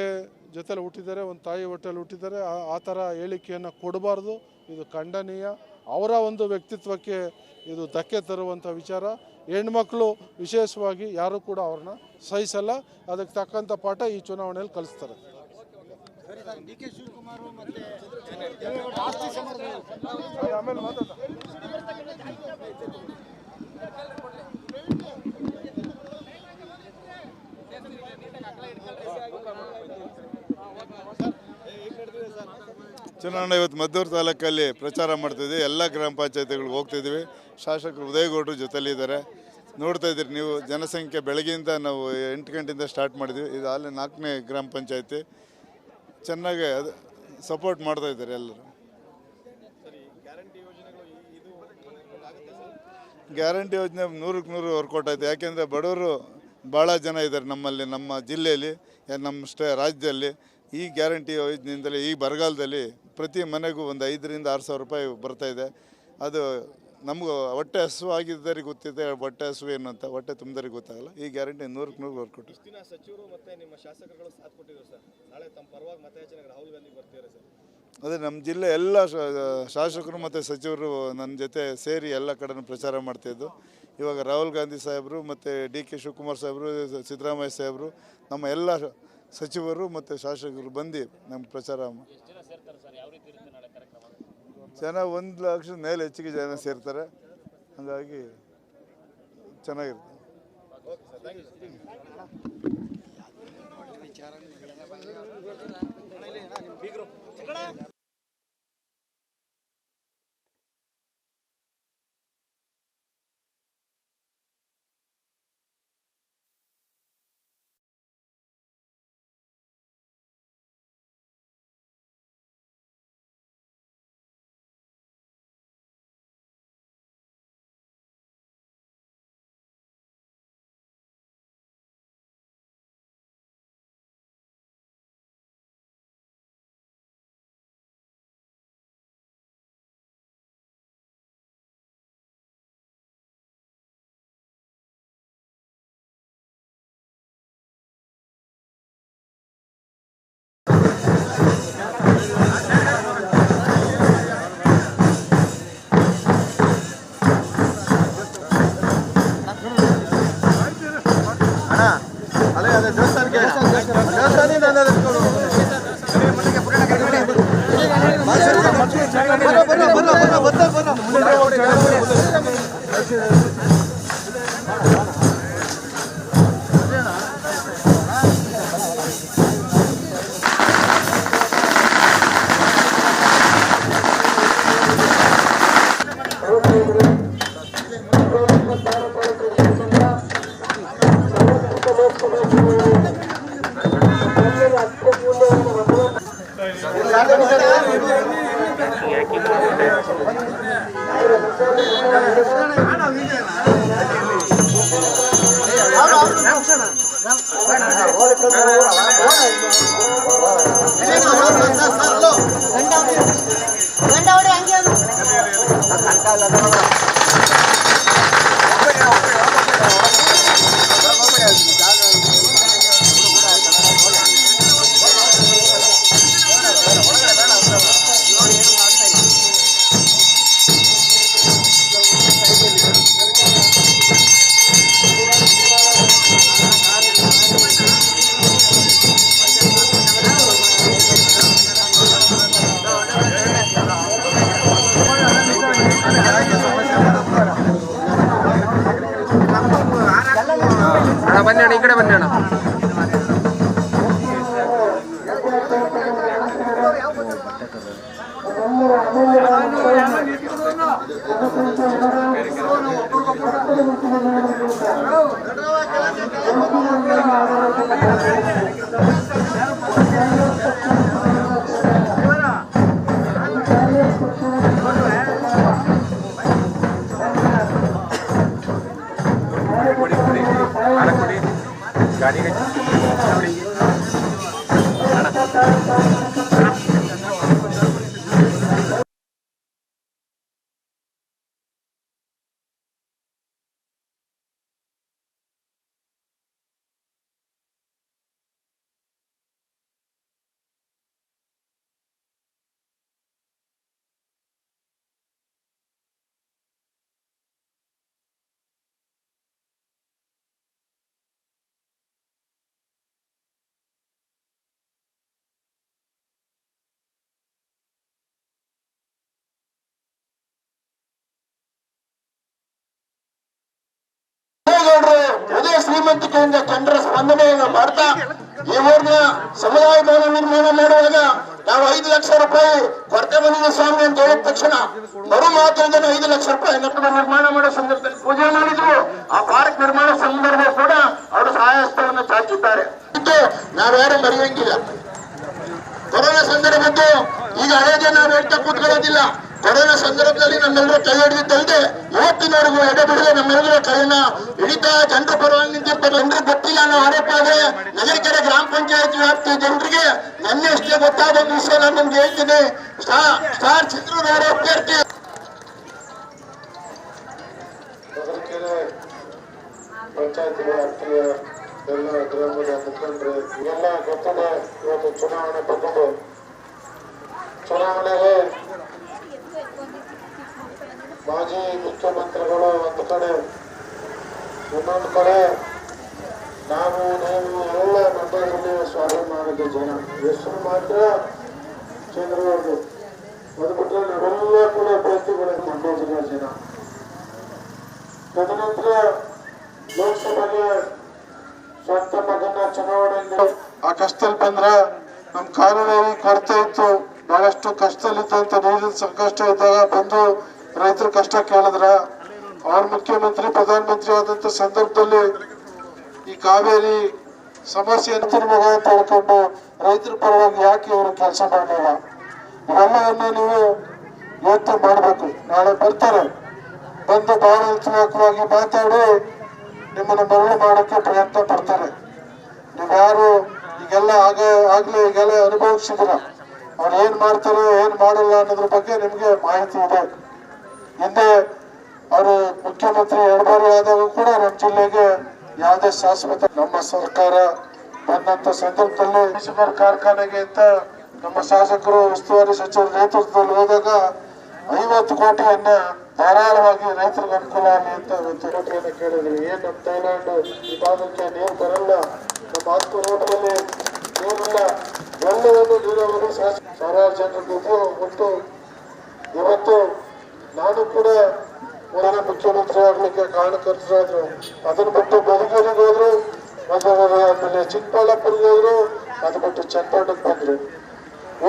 ಜೊತೆಲಿ ಹುಟ್ಟಿದ್ದಾರೆ, ಒಂದು ತಾಯಿ ಹೊಟ್ಟೆಲಿ ಹುಟ್ಟಿದ್ದಾರೆ. ಆ ಥರ ಹೇಳಿಕೆಯನ್ನು ಕೊಡಬಾರ್ದು. ಇದು ಖಂಡನೀಯ. ಅವರ ಒಂದು ವ್ಯಕ್ತಿತ್ವಕ್ಕೆ ಇದು ಧಕ್ಕೆ ತರುವಂಥ ವಿಚಾರ. ಹೆಣ್ಮಕ್ಳು ವಿಶೇಷವಾಗಿ ಯಾರು ಕೂಡ ಅವ್ರನ್ನ ಸಹಿಸಲ್ಲ. ಅದಕ್ಕೆ ತಕ್ಕಂಥ ಪಾಠ ಈ ಚುನಾವಣೆಯಲ್ಲಿ ಕಲಿಸ್ತಾರೆ. ಆಮೇಲೆ ಮಾತಾಡ. ಚುನಾವಣೆ ಇವತ್ತು ಮದ್ದೂರು ತಾಲೂಕಲ್ಲಿ ಪ್ರಚಾರ ಮಾಡ್ತಿದ್ವಿ. ಎಲ್ಲ ಗ್ರಾಮ ಪಂಚಾಯತಿಗಳಿಗೆ ಹೋಗ್ತಿದ್ವಿ. ಶಾಸಕರು ಉದಯಗೌಡರು ಜೊತೆಲಿದ್ದಾರೆ. ನೋಡ್ತಾ ಇದ್ದೀರಿ ನೀವು, ಜನಸಂಖ್ಯೆ ಬೆಳಗ್ಗೆಯಿಂದ ನಾವು 8 ಗಂಟೆಯಿಂದ ಸ್ಟಾರ್ಟ್ ಮಾಡಿದ್ವಿ. ಇದು ಅಲ್ಲಿ 4ನೇ ಗ್ರಾಮ ಪಂಚಾಯತಿ. ಚೆನ್ನಾಗಿ ಅದು ಸಪೋರ್ಟ್ ಮಾಡ್ತಾ ಇದ್ದಾರೆ ಎಲ್ಲರೂ. ಗ್ಯಾರಂಟಿ ಯೋಜನೆ 100ಕ್ಕೆ 100 ವರ್ಕೌಟ್ ಆಯಿತು. ಯಾಕೆಂದರೆ ಬಡವರು ಭಾಳ ಜನ ಇದ್ದಾರೆ ನಮ್ಮಲ್ಲಿ, ನಮ್ಮ ಜಿಲ್ಲೆಯಲ್ಲಿ, ನಮ್ಮ ರಾಜ್ಯದಲ್ಲಿ. ಈ ಗ್ಯಾರಂಟಿ ಯೋಜನೆಯಿಂದಲೇ ಈ ಬರಗಾಲದಲ್ಲಿ ಪ್ರತಿ ಮನೆಗೂ ಒಂದು 5,000 to 6,000 ರೂಪಾಯಿ ಬರ್ತಾಯಿದೆ. ಅದು ನಮಗೂ ಹೊಟ್ಟೆ ಹಸುವಾಗಿದ್ದರಿಗೆ ಗೊತ್ತಿದೆ ಹೊಟ್ಟೆ ಹಸು ಏನು ಅಂತ, ಹೊಟ್ಟೆ ತುಂಬಿದರಿಗೆ ಗೊತ್ತಾಗಲ್ಲ. ಈ ಗ್ಯಾರಂಟಿ 100ಕ್ಕೆ 100 ಬರ್ಕೊಟ್ಟು. ಇಷ್ಟು ದಿನ ಸಚಿವರು ಮತ್ತು ನಿಮ್ಮ ಶಾಸಕರುಗಳು ಸಾಥ್ ಕೊಟ್ಟಿದ್ರು ಸರ್. ನಾಳೆ ತಮ್ಮ ಪರವಾಗಿ ಮತಯಾಚನೆಗೆ ರಾಹುಲ್ ಗಾಂಧಿ ಬರ್ತಿದ್ದಾರೆ ಸರ್. ಅದೇ ನಮ್ಮ ಜಿಲ್ಲೆ ಎಲ್ಲ ಶಾಸಕರು ಮತ್ತು ಸಚಿವರು ನನ್ನ ಜೊತೆ ಸೇರಿ ಎಲ್ಲ ಕಡೆನೂ ಪ್ರಚಾರ ಮಾಡ್ತಾಯಿದ್ದು. ಇವಾಗ ರಾಹುಲ್ ಗಾಂಧಿ ಸಾಹೇಬರು ಮತ್ತು DK ಶಿವಕುಮಾರ್ ಸಾಹೇಬರು, ಸಿದ್ದರಾಮಯ್ಯ ಸಾಹೇಬರು, ನಮ್ಮ ಎಲ್ಲ ಸಚಿವರು ಮತ್ತು ಶಾಸಕರು ಬಂದು ನಮ್ಮ ಪ್ರಚಾರ. ಜನ 1 ಲಕ್ಷದ ಮೇಲೆ ಹೆಚ್ಚಿಗೆ ಜನ ಸೇರ್ತಾರೆ, ಹಾಗಾಗಿ ಚೆನ್ನಾಗಿರುತ್ತೆ. ಬನ್ನಿ ಈ ಕಡೆ ಬನ್ನಿ ಅಣ್ಣ. ಗಾಡಿ ಅದೇ ಶ್ರೀಮಂತಿಕೆಯಿಂದ ಜನರ ಸ್ಪಂದನೆಯನ್ನು ಮಾಡ್ತಾ ಈ ಊರಿನ ಸಮುದಾಯ ಭವನ ನಿರ್ಮಾಣ ಮಾಡುವಾಗ ನಾವು 5 ಲಕ್ಷ ರೂಪಾಯಿ ಕೊರತೆ ಬಂದಿದೆ ಸ್ವಾಮಿ ಅಂತ ಹೇಳಿದ ತಕ್ಷಣ ಮರು ಮಾತ್ರದಿಂದ 5 ಲಕ್ಷ ರೂಪಾಯಿ ಕಟ್ಟಡ ನಿರ್ಮಾಣ ಮಾಡೋ ಸಂದರ್ಭದಲ್ಲಿ ಪೂಜೆ ಮಾಡಿದ್ರು. ಆ ಪಾರ್ಕ್ ನಿರ್ಮಾಣ ಸಂದರ್ಭ ಕೂಡ ಅವರು ಸಹಾಯಹಸ್ತವನ್ನು ಚಾಚಿದ್ದಾರೆ. ನಾವ್ಯಾರು ಮರೆಯಂಗಿಲ್ಲ. ಕೊರೋನಾ ಸಂದರ್ಭದ್ದು ಈಗ ಹಳೆದೇ ನಾವು ಹೇಳ್ತಾ ಕೂತ್ಕೊಳ್ಳೋದಿಲ್ಲ. ಕೊರೋನಾ ಸಂದರ್ಭದಲ್ಲಿ ನಮ್ಮೆಲ್ಲರ ಕೈ ಹಿಡಿದಿದ್ದಲ್ಲದೆ ಇವತ್ತಿನವರೆಗೂ ಎಡೆ ಬಿಡದೆ ನಮ್ಮೆಲ್ಲರ ಕೈಯನ್ನ ಹಿಡಿತಾ ಜನರ ಪರವಾಗಿ ನಿಂತಿರ್ತಾರೆ. ಜನರಿಗೆ ಗೊತ್ತಿಲ್ಲ ಅನ್ನೋ ಆರೋಪ ಆದ್ರೆ ನಗರಕೆರೆ ಗ್ರಾಮ ಪಂಚಾಯತ್ ವ್ಯಾಪ್ತಿಯ ಜನರಿಗೆ ನನ್ನ ಅಷ್ಟೇ ಗೊತ್ತಾದ ಒಂದು ವಿಷಯ ನಾನು ನಿಮ್ಗೆ ಹೇಳ್ತೀನಿ. ಸ್ಟಾರ್ ಚಿತ್ರದವರ ಅಭ್ಯರ್ಥಿ ನಗರಕೆರೆ ಪಂಚಾಯತ್ ವ್ಯಾಪ್ತಿಯ ಎಲ್ಲ ಗ್ರಾಮದ ಮುಖಂಡರು ಇವೆಲ್ಲ ಗೊತ್ತಿದೆ. ಇವತ್ತು ಚುನಾವಣೆ ಬಂದಿದೆ. ಚುನಾವಣೆಗೆ ಮಾಜಿ ಮುಖ್ಯಮಂತ್ರಿಗಳು ಒಂದು ಕಡೆ, ಇನ್ನೊಂದು ಕಡೆ ನಾವು ನೀವು ಎಲ್ಲ ಮಂಡ್ಯದಲ್ಲಿ ಸ್ವಾಭಿಮಾನದ ಜನ. ಹೆಸರು ಮಾತ್ರ ಚಂದ್ರಬಾಬು, ಅದು ಬಿಟ್ಟರೆ ನಾವೆಲ್ಲ ಕೂಡ ಅಭ್ಯರ್ಥಿಗಳು ಮಂಡ್ಯ ಜಿಲ್ಲೆಯ ಜನ. ತದನಂತರ ಲೋಕಸಭೆಗೆ ಸ್ವಂತ ಮಗನ ಚುನಾವಣೆಯಲ್ಲಿ ಆ ಕಷ್ಟದಲ್ಲಿ ಬಂದ್ರ ನಮ್ ಕಾನೂನಲ್ಲಿ ಕೊರತೆ ಇತ್ತು, ಬಹಳಷ್ಟು ಕಷ್ಟದಲ್ಲಿದ್ದಂತ ನೀರಿನ ಸಂಕಷ್ಟ ಇದ್ದಾಗ ಬಂದು ರೈತರ ಕಷ್ಟ ಕೇಳಿದ್ರ ಅವ್ರ ಮುಖ್ಯಮಂತ್ರಿ ಪ್ರಧಾನಮಂತ್ರಿ ಆದಂತ ಸಂದರ್ಭದಲ್ಲಿ ಈ ಕಾವೇರಿ ಸಮಸ್ಯೆ ಮಗ ಅಂತ ಹೇಳ್ಕೊಂಡು ರೈತರ ಪರವಾಗಿ ಯಾಕೆ ಇವರು ಕೆಲಸ ಮಾಡಲಿಲ್ಲ? ಇವೆಲ್ಲವನ್ನ ನೀವು ಯೋಚನೆ ಮಾಡ್ಬೇಕು. ನಾಳೆ ಬರ್ತಾರೆ, ಬಂದು ಬಹಳ ಉತ್ಸಾಹವಾಗಿ ಮಾತಾಡಿ ನಿಮ್ಮನ್ನ ಮರಳು ಮಾಡಕ್ಕೆ ಪ್ರಯತ್ನ ಪಡ್ತಾರೆ. ನೀವ್ಯಾರು ಈಗೆಲ್ಲ ಆಗ್ಲೇ ಈಗೆಲ್ಲ ಅನುಭವಿಸಿದ್ರ, ಅವ್ರು ಏನ್ ಮಾಡ್ತಾರೋ ಏನ್ ಮಾಡಲ್ಲ ಅನ್ನೋದ್ರ ಬಗ್ಗೆ ನಿಮ್ಗೆ ಮಾಹಿತಿ ಇದೆ. ಹಿಂದೆ ಅವರು ಮುಖ್ಯಮಂತ್ರಿ 2 ಬಾರಿ ಆದಾಗ ಕೂಡ ನಮ್ಮ ಜಿಲ್ಲೆಗೆ ಯಾವುದೇ ಶಾಶ್ವತ ನಮ್ಮ ಸರ್ಕಾರ ಬಂದಂತ ಸಂದರ್ಭದಲ್ಲಿ ಶುಗರ್ ಕಾರ್ಖಾನೆಗೆ ಅಂತ ನಮ್ಮ ಶಾಸಕರು ಉಸ್ತುವಾರಿ ಸಚಿವರ ನೇತೃತ್ವದಲ್ಲಿ ಹೋದಾಗ 50 ಕೋಟಿಯನ್ನ ಧಾರಾಳವಾಗಿ ರೈತರಿಗೆ ಅನುಕೂಲ ಆಗಲಿ ಅಂತ 50 ಕೋಟಿಯನ್ನ ಕೇಳಿದ್ರು. ಏನ್ ನಮ್ಮ ಥೈಲ್ಯಾಂಡ್ ಈ ಭಾಗಕ್ಕೆ ನೀರು ಬರಲ್ಲ, ನಮ್ಮ 10 ರೋಡ್ನಲ್ಲಿ ನೀರಿಲ್ಲ, ಎಲ್ಲವನ್ನು ನೀರಾವರಿ ಸಾವಿರಾರು ಜನರಿಗೆ ಒಟ್ಟು. ಇವತ್ತು ನಾನು ಕೂಡ ಮೊದಲ ಮುಖ್ಯಮಂತ್ರಿ ಆಗ್ಲಿಕ್ಕೆ ಕಾರಣಕರ್ತರಾದ್ರು. ಅದನ್ನ ಬಿಟ್ಟು ಬೆಳಗೇರಿಗೆ ಹೋದ್ರು, ಆಮೇಲೆ ಚಿಕ್ಕಬಳ್ಳಾಪುರಿಗೆ ಹೋದ್ರು, ಅದು ಬಿಟ್ಟು ಚನ್ನಪಟ್ಟಣಕ್ಕೆ ಬಂದ್ರು.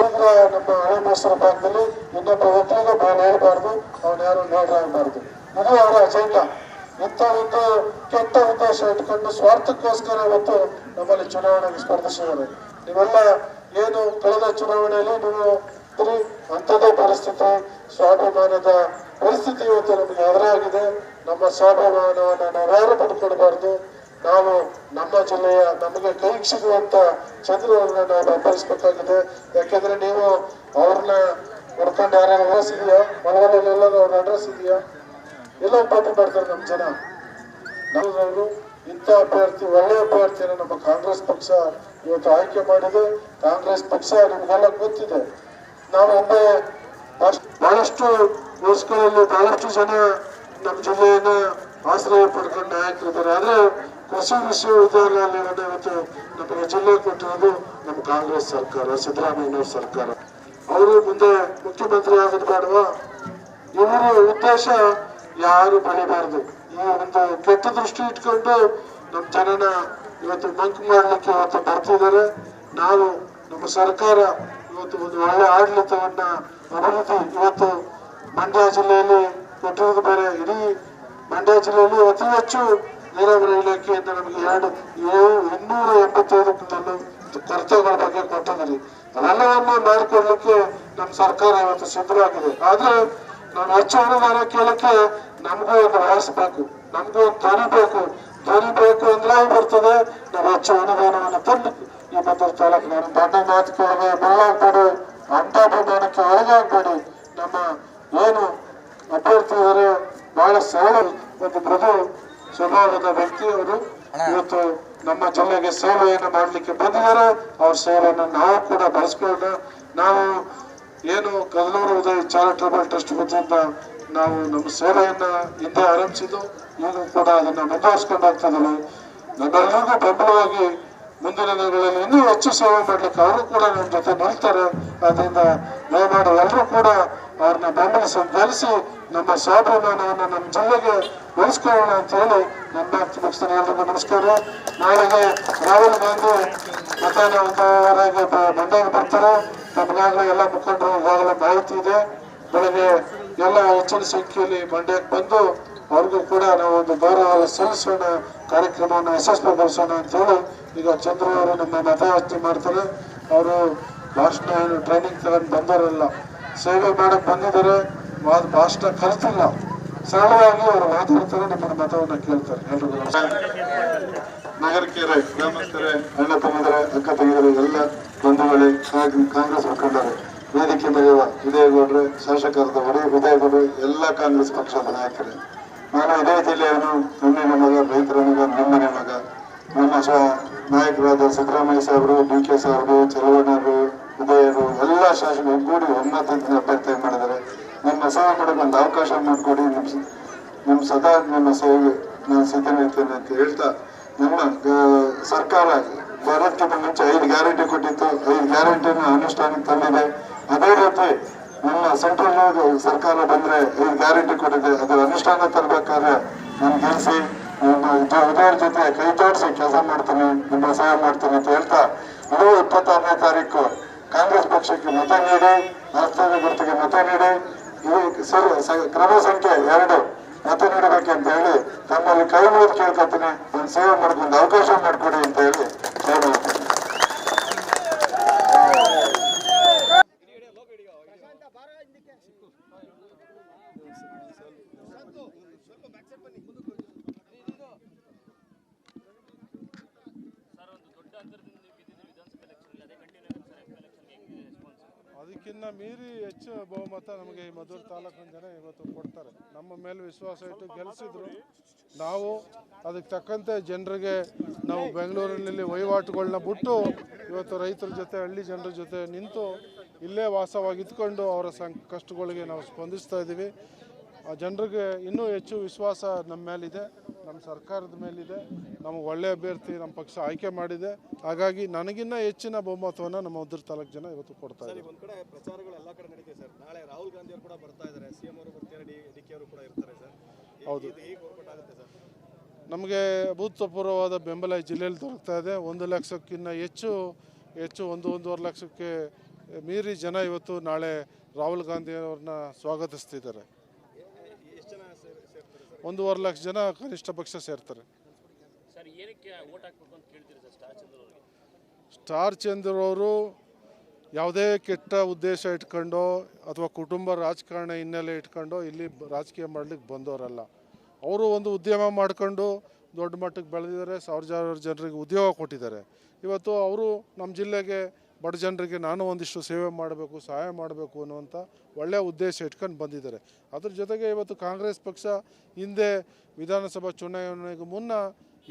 ಈಗ ನಮ್ಮ ಹಳೆ ಮೈಸೂರು ಭಾಗದಲ್ಲಿ ಇನ್ನೊಬ್ಬ ವ್ಯಕ್ತಿಗೆ ಬೇರೆ ಹೇಳ್ಬಾರ್ದು, ಅವ್ನ ಯಾರು ನೋಡ್ರಾಗಬಾರ್ದು. ಇದು ಅವರ ಅಜೆಂಡಾ. ಇಂಥ ಒಂದು ಕೆಟ್ಟ ಉದ್ದೇಶ ಇಟ್ಕೊಂಡು ಸ್ವಾರ್ಥಕ್ಕೋಸ್ಕರ ಇವತ್ತು ನಮ್ಮಲ್ಲಿ ಚುನಾವಣೆಗೆ ಸ್ಪರ್ಧಿಸಿದ್ದಾರೆ. ನೀವೆಲ್ಲ ಏನು ಕಳೆದ ಚುನಾವಣೆಯಲ್ಲಿ ನೀವು ಅಂಥದೇ ಪರಿಸ್ಥಿತಿ, ಸ್ವಾಭಿಮಾನದ ಪರಿಸ್ಥಿತಿ ಇವತ್ತು ನಮಗೆ ಎದುರಾಗಿದೆ. ನಮ್ಮ ಸ್ವಾಭಿಮಾನವನ್ನು ನಾವ್ಯಾರು ಪಡ್ಕೊಳ್ಬಾರ್ದು. ನಾವು ನಮ್ಮ ಜಿಲ್ಲೆಯ ನಮಗೆ ಕೈಗೆ ಸಿಗುವಂತ ಚಂದ್ರವರನ್ನ ನಾವು ಬೆಂಬಲಿಸಬೇಕಾಗಿದೆ. ಯಾಕೆಂದ್ರೆ ನೀವು ಅವ್ರನ್ನ ಹೊಡ್ಕೊಂಡು ಯಾರ್ಯಾರು ಅಡ್ರೆಸ್ ಇದೆಯಾ, ಮನೆಗಳಲ್ಲೆಲ್ಲರೂ ಅವ್ರ ಅಡ್ರೆಸ್ ಇದೆಯಾ, ಎಲ್ಲ ಪಾಪ ಮಾಡ್ತಾರೆ ನಮ್ಮ ಜನ. ನಾವು ಇಂಥ ಅಭ್ಯರ್ಥಿ, ಒಳ್ಳೆ ಅಭ್ಯರ್ಥಿಯನ್ನು ನಮ್ಮ ಕಾಂಗ್ರೆಸ್ ಪಕ್ಷ ಇವತ್ತು ಆಯ್ಕೆ ಮಾಡಿದೆ. ಕಾಂಗ್ರೆಸ್ ಪಕ್ಷ ನಿಮ್ಗೆಲ್ಲ ಗೊತ್ತಿದೆ. ನಾವು ಒಮ್ಮೆ ಬಹಳಷ್ಟು ವರ್ಷಗಳಲ್ಲಿ ಬಹಳಷ್ಟು ಜನ ನಮ್ಮ ಜಿಲ್ಲೆಯನ್ನ ಆಶ್ರಯ ಪಡ್ಕೊಂಡು ನಾಯಕರಿದ್ದಾರೆ. ಆದ್ರೆ ಕೃಷಿ ವಿಶ್ವವಿದ್ಯಾಲಯವನ್ನು ಇವತ್ತು ನಮಗೆ ಜಿಲ್ಲೆ ಕೊಟ್ಟಿರೋದು ನಮ್ಮ ಕಾಂಗ್ರೆಸ್ ಸರ್ಕಾರ, ಸಿದ್ದರಾಮಯ್ಯ ಸರ್ಕಾರ. ಅವರು ಮುಂದೆ ಮುಖ್ಯಮಂತ್ರಿ ಆಗೋದು ಬೇಡವಾ? ಇವರ ಉದ್ದೇಶ ಯಾರು ಬೆಳಿಬಾರ್ದು. ಈ ಒಂದು ಕೆಟ್ಟ ದೃಷ್ಟಿ ಇಟ್ಕೊಂಡು ನಮ್ಮ ಜನನ ಇವತ್ತು ಮಂಕ್ ಮಾಡ್ಲಿಕ್ಕೆ ಇವತ್ತು ಬರ್ತಿದ್ದಾರೆ. ನಾವು ನಮ್ಮ ಸರ್ಕಾರ ಇವತ್ತು ಒಂದು ಒಳ್ಳೆ ಆಡಳಿತವನ್ನ ಅಭಿವೃದ್ಧಿ ಇವತ್ತು ಮಂಡ್ಯ ಜಿಲ್ಲೆಯಲ್ಲಿ ಕೊಟ್ಟಿರೋದು ಬೇರೆ. ಇಡೀ ಮಂಡ್ಯ ಜಿಲ್ಲೆಯಲ್ಲಿ ಅತಿ ಹೆಚ್ಚು ನೀರಾವರಿ ಇಲಾಖೆಯಿಂದ ನಮಗೆ 285 ಕೊರತೆಗಳ ಬಗ್ಗೆ ಕೊಟ್ಟಿದ್ದೀರಿ. ಅವೆಲ್ಲವನ್ನು ಮಾಡಿಕೊಡ್ಲಿಕ್ಕೆ ನಮ್ಮ ಸರ್ಕಾರ ಇವತ್ತು ಸಿದ್ಧವಾಗಿದೆ. ಆದ್ರೆ ನಾವು ಹೆಚ್ಚು ಅನುದಾನ ಕೇಳಕ್ಕೆ ನಮಗೂ ಒಂದು ವಹಿಸ್ಬೇಕು, ನಮಗೂ ಒಂದು ಧ್ವನಿ ಬೇಕು ಅಂದ್ರೆ ಬರ್ತದೆ. ನಾವು ಹೆಚ್ಚು ಅನುದಾನವನ್ನು ತಂದು ಈ ಬಂದರ ತಾಲೂಕು ನಾನು ಬಣ್ಣ ಮಾತು ಕೇಳಿಗೆ ಬೆಳ್ಳಾಗ್ಬೇಡಿ, ಅಂಟಾಭಿಮಾನಕ್ಕೆ ಒಳಗಾಗ್ಬೇಡಿ. ನಮ್ಮ ಏನು ಅಭ್ಯರ್ಥಿ ಇದ್ದಾರೆ ಬಹಳ ಸರಳ ಒಂದು ಮೃದು ಸ್ವಭಾವದ ವ್ಯಕ್ತಿಯವರು ಇವತ್ತು ನಮ್ಮ ಜಿಲ್ಲೆಗೆ ಸೇವೆಯನ್ನು ಮಾಡಲಿಕ್ಕೆ ಬಂದಿದ್ದಾರೆ. ಅವ್ರ ಸೇವೆಯನ್ನು ನಾವು ಕೂಡ ಬಳಸ್ಕೊಳ್ಳೋಣ. ನಾವು ಏನು ಕದಲೂರು ಉದಯ ಚಾರಿಟಬಲ್ ಟ್ರಸ್ಟ್ ವತಿಯಿಂದ ನಾವು ನಮ್ಮ ಸೇವೆಯನ್ನ ಹಿಂದೆ ಆರಂಭಿಸಿದ್ದು, ಈಗಲೂ ಕೂಡ ಅದನ್ನ ಮುಂದುವರಿಸ್ಕೊಂಡು ಹೋಗ್ತಿದ್ದೀವಿ. ನಮ್ಮೆಲ್ಲರಿಗೂ ಬೆಂಬಲವಾಗಿ ಮುಂದಿನ ದಿನಗಳಲ್ಲಿ ಇನ್ನೂ ಹೆಚ್ಚು ಸೇವೆ ಮಾಡ್ಲಿಕ್ಕೆ ಅವರು ಕೂಡ ನಮ್ಮ ಜೊತೆ ನಿಲ್ತಾರೆ. ಅದರಿಂದ ದಯಮಾಡಿ ಎಲ್ಲರೂ ಕೂಡ ಅವ್ರನ್ನ ಬೆಂಬಲಿಸಿ ನಮ್ಮ ಸ್ವಾಭಿಮಾನವನ್ನು ನಮ್ಮ ಜಿಲ್ಲೆಗೆ ಉಳಿಸ್ಕೊಳ್ಳೋಣ ಅಂತ ಹೇಳಿ ನನ್ನ ಮಾತು ಮುಗಿಸ್ತಾನೆ. ಎಲ್ರಿಗೂ ನಮಸ್ಕಾರ. ನಾಳೆಗೆ ರಾಹುಲ್ ಗಾಂಧಿ ಮಧ್ಯಾಹ್ನ 1:30ಗೆ ಮಂಡ್ಯಗೆ ಬರ್ತಾರೆ. ತಮಗಾಗಲೇ ಎಲ್ಲ ಮುಖಂಡರು ಈಗಾಗಲೇ ಮಾಹಿತಿ ಇದೆ. ಬೆಳಗ್ಗೆ ಎಲ್ಲ ಹೆಚ್ಚಿನ ಸಂಖ್ಯೆಯಲ್ಲಿ ಮಂಡ್ಯಕ್ಕೆ ಬಂದು ಅವ್ರಿಗೂ ಕೂಡ ನಾವು ಒಂದು ಗೌರವ ಸಲ್ಲಿಸೋಣ, ಕಾರ್ಯಕ್ರಮವನ್ನು ಯಶಸ್ವಿಗೊಳಿಸೋಣ ಅಂತ ಹೇಳಿ ಈಗ ಚಂದ್ರ ಅವರು ನಮ್ಮ ಮತಯಾಚನೆ ಮಾಡ್ತಾರೆ. ಅವರು ಭಾಷಣ ಟ್ರೈನಿಂಗ್ ತಗೊಂಡು ಬಂದವರಲ್ಲ, ಸೇವೆ ಮಾಡಕ್ ಬಂದಿದ್ದಾರೆ. ಭಾಷಣ ಕಲಿತಿಲ್ಲ, ಸರಳವಾಗಿ ಅವರು ಮಾತಾಡ್ತಾರೆ, ನಿಮ್ಮ ಮತವನ್ನು ಕೇಳ್ತಾರೆ. ಎಲ್ರಿಗೂ ನಗರಕೆರೆ ಗ್ರಾಮಸ್ಥರೇ, ಅಣ್ಣ ತಮ್ಮಿದರೆ, ಅಕ್ಕ ತಂಗಿದರೆ, ಎಲ್ಲ ಬಂಧುಗಳೇ, ಕಾಂಗ್ರೆಸ್ ಮುಖಂಡರೇ, ವೇದಿಕೆ ಮೇಲಿರುವ ವಿಜಯಗೌಡರೇ, ಶಾಸಕರಾದ ವಿಜಯಗೌಡರು, ಎಲ್ಲ ಕಾಂಗ್ರೆಸ್ ಪಕ್ಷದ ನಾಯಕರೇ, ನಾನು ಇದೇ ಜಿಲ್ಲೆಯನ್ನು ಹೆಣ್ಣಿನ ಮಗ, ರೈತರ ಮಗ, ನಮ್ಮನೆ ಮಗ, ನಮ್ಮ ನಾಯಕರಾದ ಸಿದ್ದರಾಮಯ್ಯ ಸಾಹೇಬರು, DK ಸಾಹೇಬರು, ಚಲವಣ್ಣರು, ಉದಯರು, ಎಲ್ಲ ಶಾಸಕರು ಒಗ್ಗೂಡಿ ಒಮ್ಮತದಿಂದ ಅಭ್ಯರ್ಥಿ ಮಾಡಿದ್ದಾರೆ. ನಿಮ್ಮ ಸೇವೆ ಮಾಡೋಕೆ ಒಂದು ಅವಕಾಶ ಮಾಡಿಕೊಡಿ. ನಿಮ್ಮ ಸದಾ ನಿಮ್ಮ ಸೇವೆ ನಾನು ಸಿದ್ಧನಿರ್ತೇನೆ ಅಂತ ಹೇಳ್ತಾ, ನಮ್ಮ ಸರ್ಕಾರ ಬರೋದಕ್ಕಿಂತ ಮುಂಚೆ 5 ಗ್ಯಾರಂಟಿ ಕೊಟ್ಟಿತ್ತು. 5 ಗ್ಯಾರಂಟಿನ ಅನುಷ್ಠಾನಕ್ಕೆ ತಂದಿದೆ. ಅದೇ ರೀತಿ ನಮ್ಮ ಸೆಂಟ್ರಲ್ ಸರ್ಕಾರ ಬಂದ್ರೆ 5 ಗ್ಯಾರಂಟಿ ಕೊಟ್ಟಿದೆ, ಅದರ ಅನುಷ್ಠಾನ ತರಬೇಕಾದ್ರೆ ನಾನು ಗೆಲ್ಸಿ ಉದಯರ ಜೊತೆ ಕೈ ಜೋಡಿಸಿ ಕೆಲಸ ಮಾಡ್ತೀನಿ, ನಿಮ್ಮ ಸೇವೆ ಮಾಡ್ತೀನಿ ಅಂತ ಹೇಳ್ತಾ, ಇದು 26ನೇ ತಾರೀಕು ಕಾಂಗ್ರೆಸ್ ಪಕ್ಷಕ್ಕೆ ಮತ ನೀಡಿ, ರಾಷ್ಟ್ರೀಯ ಗುರುತಿಗೆ ಮತ ನೀಡಿ, ಕ್ರಮ ಸಂಖ್ಯೆ 2 ಮತ ನೀಡಬೇಕಂತ ಹೇಳಿ ತಮ್ಮಲ್ಲಿ ಕೈ ಮುಗಿದು ಕೇಳ್ಕೊತೀನಿ. ಒಂದು ಸೇವೆ ಮಾಡ್ಕೊಂಡು ಅವಕಾಶ ಮಾಡಿಕೊಡಿ ಅಂತ ಹೇಳಿ ಹೇಳ್ತೀನಿ. ಅದಕ್ಕಿಂತ ಮೀರಿ ಹೆಚ್ಚು ಬಹುಮತ ನಮಗೆ ಈ ಮದ್ದೂರು ತಾಲೂಕಿನ ಜನ ಇವತ್ತು ಕೊಡ್ತಾರೆ. ನಮ್ಮ ಮೇಲೆ ವಿಶ್ವಾಸ ಇಟ್ಟು ಗೆಲ್ಲಿಸಿದ್ರು. ನಾವು ಅದಕ್ಕೆ ತಕ್ಕಂತೆ ಜನರಿಗೆ ನಾವು ಬೆಂಗಳೂರಿನಲ್ಲಿ ವಹಿವಾಟುಗಳನ್ನ ಬಿಟ್ಟು ಇವತ್ತು ರೈತರ ಜೊತೆ, ಹಳ್ಳಿ ಜನರ ಜೊತೆ ನಿಂತು ಇಲ್ಲೇ ವಾಸವಾಗಿದ್ಕೊಂಡು ಅವರ ಕಷ್ಟಗಳಿಗೆ ನಾವು ಸ್ಪಂದಿಸ್ತಾ ಇದ್ದೀವಿ. ಆ ಜನರಿಗೆ ಇನ್ನೂ ಹೆಚ್ಚು ವಿಶ್ವಾಸ ನಮ್ಮ ಮೇಲಿದೆ, ನಮ್ಮ ಸರ್ಕಾರದ ಮೇಲಿದೆ. ನಮಗೆ ಒಳ್ಳೆ ಅಭ್ಯರ್ಥಿ ನಮ್ಮ ಪಕ್ಷ ಆಯ್ಕೆ ಮಾಡಿದೆ. ಹಾಗಾಗಿ ನನಗಿನ್ನ ಹೆಚ್ಚಿನ ಬಹುಮತವನ್ನು ನಮ್ಮ ಮದ್ದೂರು ತಾಲೂಕು ಜನ ಇವತ್ತು ಕೊಡ್ತಾ ಇದ್ದಾರೆ. ಒಂದ್ ಕಡೆ ಪ್ರಚಾರಗಳು ಎಲ್ಲ ಕಡೆ ನಡೀತಿದೆ ಸರ್. ನಾಳೆ ರಾಹುಲ್ ಗಾಂಧಿ ಅವರು ಕೂಡ ಬರ್ತಾ ಇದ್ದಾರೆ, CM ಅವರು ಬರ್ತಾರೆ, DK ಅವರು ಕೂಡ ಇರ್ತಾರೆ ಸರ್. ಹೌದು, ಹೇಗೆ ವರ್ಕೌಟ್ ಆಗುತ್ತೆ ಸರ್? ನಮಗೆ ಅಭೂತಪೂರ್ವವಾದ ಬೆಂಬಲ ಈ ಜಿಲ್ಲೆಯಲ್ಲಿ ದೊರಕ್ತಾ ಇದೆ. 1 ಲಕ್ಷಕ್ಕಿಂತ ಹೆಚ್ಚು 1.5 ಲಕ್ಷಕ್ಕೆ ಮೀರಿ ಜನ ಇವತ್ತು ನಾಳೆ ರಾಹುಲ್ ಗಾಂಧಿ ಅವ್ರನ್ನ ಸ್ವಾಗತಿಸ್ತಿದ್ದಾರೆ. 1.5 ಲಕ್ಷ ಜನ ಕನಿಷ್ಠ ಪಕ್ಷ ಸೇರ್ತಾರೆ. ಸರ್, ಏನಕ್ಕೆ ವೋಟ್ ಹಾಕಬೇಕು ಅಂತ ಕೇಳ್ತೀರಿ ಸರ್ ಸ್ಟಾರ್ ಚಂದ್ರ ಅವರಿಗೆ? ಸ್ಟಾರ್ ಚಂದ್ರ ಅವರು ಯಾವುದೇ ಕೆಟ್ಟ ಉದ್ದೇಶ ಇಟ್ಕೊಂಡು ಅಥವಾ ಕುಟುಂಬ ರಾಜಕಾರಣ ಹಿನ್ನೆಲೆ ಇಟ್ಕೊಂಡು ಇಲ್ಲಿ ರಾಜಕೀಯ ಮಾಡಲಿಕ್ಕೆ ಬಂದವರಲ್ಲ. ಅವರು ಒಂದು ಉದ್ಯಮ ಮಾಡ್ಕೊಂಡು ದೊಡ್ಡ ಮಟ್ಟಕ್ಕೆ ಬೆಳೆದಿದ್ದಾರೆ, ಸಾವಿರಾರು ಜನರಿಗೆ ಉದ್ಯೋಗ ಕೊಟ್ಟಿದ್ದಾರೆ. ಇವತ್ತು ಅವರು ನಮ್ಮ ಜಿಲ್ಲೆಗೆ, ಬಡ ಜನರಿಗೆ ನಾನು ಒಂದಿಷ್ಟು ಸೇವೆ ಮಾಡಬೇಕು, ಸಹಾಯ ಮಾಡಬೇಕು ಅನ್ನುವಂಥ ಒಳ್ಳೆಯ ಉದ್ದೇಶ ಇಟ್ಕೊಂಡು ಬಂದಿದ್ದಾರೆ. ಅದ್ರ ಜೊತೆಗೆ ಇವತ್ತು ಕಾಂಗ್ರೆಸ್ ಪಕ್ಷ ಹಿಂದೆ ವಿಧಾನಸಭಾ ಚುನಾವಣೆಗೂ ಮುನ್ನ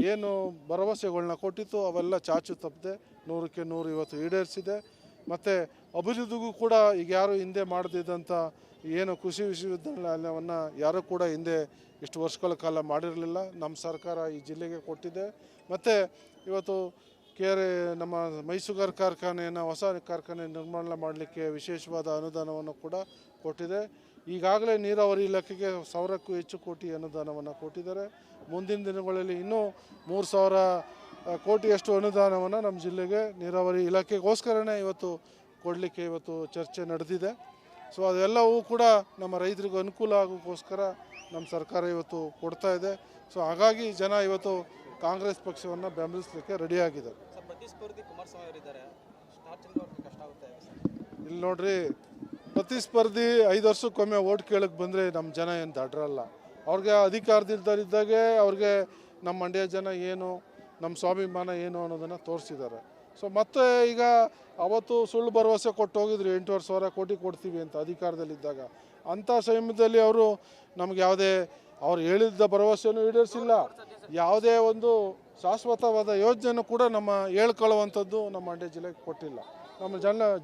ಏನು ಭರವಸೆಗಳನ್ನ ಕೊಟ್ಟಿತ್ತು ಅವೆಲ್ಲ ಚಾಚು ತಪ್ಪದೆ 100ಕ್ಕೆ 100 ಇವತ್ತು ಈಡೇರಿಸಿದೆ. ಮತ್ತು ಅಭಿವೃದ್ಧಿಗೂ ಕೂಡ ಈಗ ಯಾರು ಹಿಂದೆ ಮಾಡದಿದ್ದಂಥ ಏನು ಕೃಷಿ ವಿಶ್ವವಿದ್ಯಾಲಯವನ್ನು ಯಾರೂ ಕೂಡ ಹಿಂದೆ ಇಷ್ಟು ವರ್ಷಗಳ ಕಾಲ ಮಾಡಿರಲಿಲ್ಲ, ನಮ್ಮ ಸರ್ಕಾರ ಈ ಜಿಲ್ಲೆಗೆ ಕೊಟ್ಟಿದೆ. ಮತ್ತು ಇವತ್ತು ನಮ್ಮ ಮೈಸೂರು ಕಾರ್ಖಾನೆಯನ್ನು, ಹೊಸ ಕಾರ್ಖಾನೆ ನಿರ್ಮಾಣ ಮಾಡಲಿಕ್ಕೆ ವಿಶೇಷವಾದ ಅನುದಾನವನ್ನು ಕೂಡ ಕೊಟ್ಟಿದೆ. ಈಗಾಗಲೇ ನೀರಾವರಿ ಇಲಾಖೆಗೆ 1000ಕ್ಕೂ ಹೆಚ್ಚು ಕೋಟಿ ಅನುದಾನವನ್ನು ಕೊಟ್ಟಿದ್ದಾರೆ. ಮುಂದಿನ ದಿನಗಳಲ್ಲಿ ಇನ್ನೂ 3000 ಕೋಟಿಯಷ್ಟು ಅನುದಾನವನ್ನು ನಮ್ಮ ಜಿಲ್ಲೆಗೆ ನೀರಾವರಿ ಇಲಾಖೆಗೋಸ್ಕರನೇ ಇವತ್ತು ಕೊಡಲಿಕ್ಕೆ ಇವತ್ತು ಚರ್ಚೆ ನಡೆದಿದೆ. ಸೊ ಅದೆಲ್ಲವೂ ಕೂಡ ನಮ್ಮ ರೈತರಿಗೂ ಅನುಕೂಲ ಆಗೋಕ್ಕೋಸ್ಕರ ನಮ್ಮ ಸರ್ಕಾರ ಇವತ್ತು ಕೊಡ್ತಾ ಇದೆ. ಸೊ ಹಾಗಾಗಿ ಜನ ಇವತ್ತು ಕಾಂಗ್ರೆಸ್ ಪಕ್ಷವನ್ನು ಬೆಂಬಲಿಸಲಿಕ್ಕೆ ರೆಡಿಯಾಗಿದ್ದಾರೆ. ಪ್ರತಿಸ್ಪರ್ಧಿ ಕುಮಾರಸ್ವಾಮಿ ಅವರಿದ್ದಾರೆ, ಸ್ಟಾರ್ ಚಂದ್ರ ಅವ್ರಿಗೆ ಕಷ್ಟ ಆಗುತ್ತೆ. ಇಲ್ಲಿ ನೋಡ್ರಿ, ಪ್ರತಿಸ್ಪರ್ಧಿ 5 ವರ್ಷಕ್ಕೊಮ್ಮೆ ಓಟ್ ಕೇಳಕ್ಕೆ ಬಂದರೆ ನಮ್ಮ ಜನ ಏನು ದಡ್ರಲ್ಲ. ಅವ್ರಿಗೆ ಅಧಿಕಾರದಿದ್ದಾಗೆ ಅವ್ರಿಗೆ ನಮ್ಮ ಮಂಡ್ಯ ಜನ ಏನು, ನಮ್ಮ ಸ್ವಾಭಿಮಾನ ಏನು ಅನ್ನೋದನ್ನು ತೋರಿಸಿದ್ದಾರೆ. ಸೊ ಮತ್ತೆ ಈಗ ಅವತ್ತು ಸುಳ್ಳು ಭರವಸೆ ಕೊಟ್ಟು ಹೋಗಿದ್ರು, 8,500 ಕೋಟಿ ಕೊಡ್ತೀವಿ ಅಂತ ಅಧಿಕಾರದಲ್ಲಿದ್ದಾಗ. ಅಂಥ ಸಮಯದಲ್ಲಿ ಅವರು ನಮ್ಗೆ ಯಾವುದೇ ಅವ್ರು ಹೇಳಿದ್ದ ಭರವಸೆಯನ್ನು ಈಡೇರಿಸಿಲ್ಲ. ಯಾವುದೇ ಒಂದು ಶಾಶ್ವತವಾದ ಯೋಜನೆಯೂ ಕೂಡ ನಮ್ಮ ಹೇಳ್ಕೊಳ್ಳುವಂಥದ್ದು ನಮ್ಮ ಮಂಡ್ಯ ಜಿಲ್ಲೆಗೆ ಕೊಟ್ಟಿಲ್ಲ. ನಮ್ಮ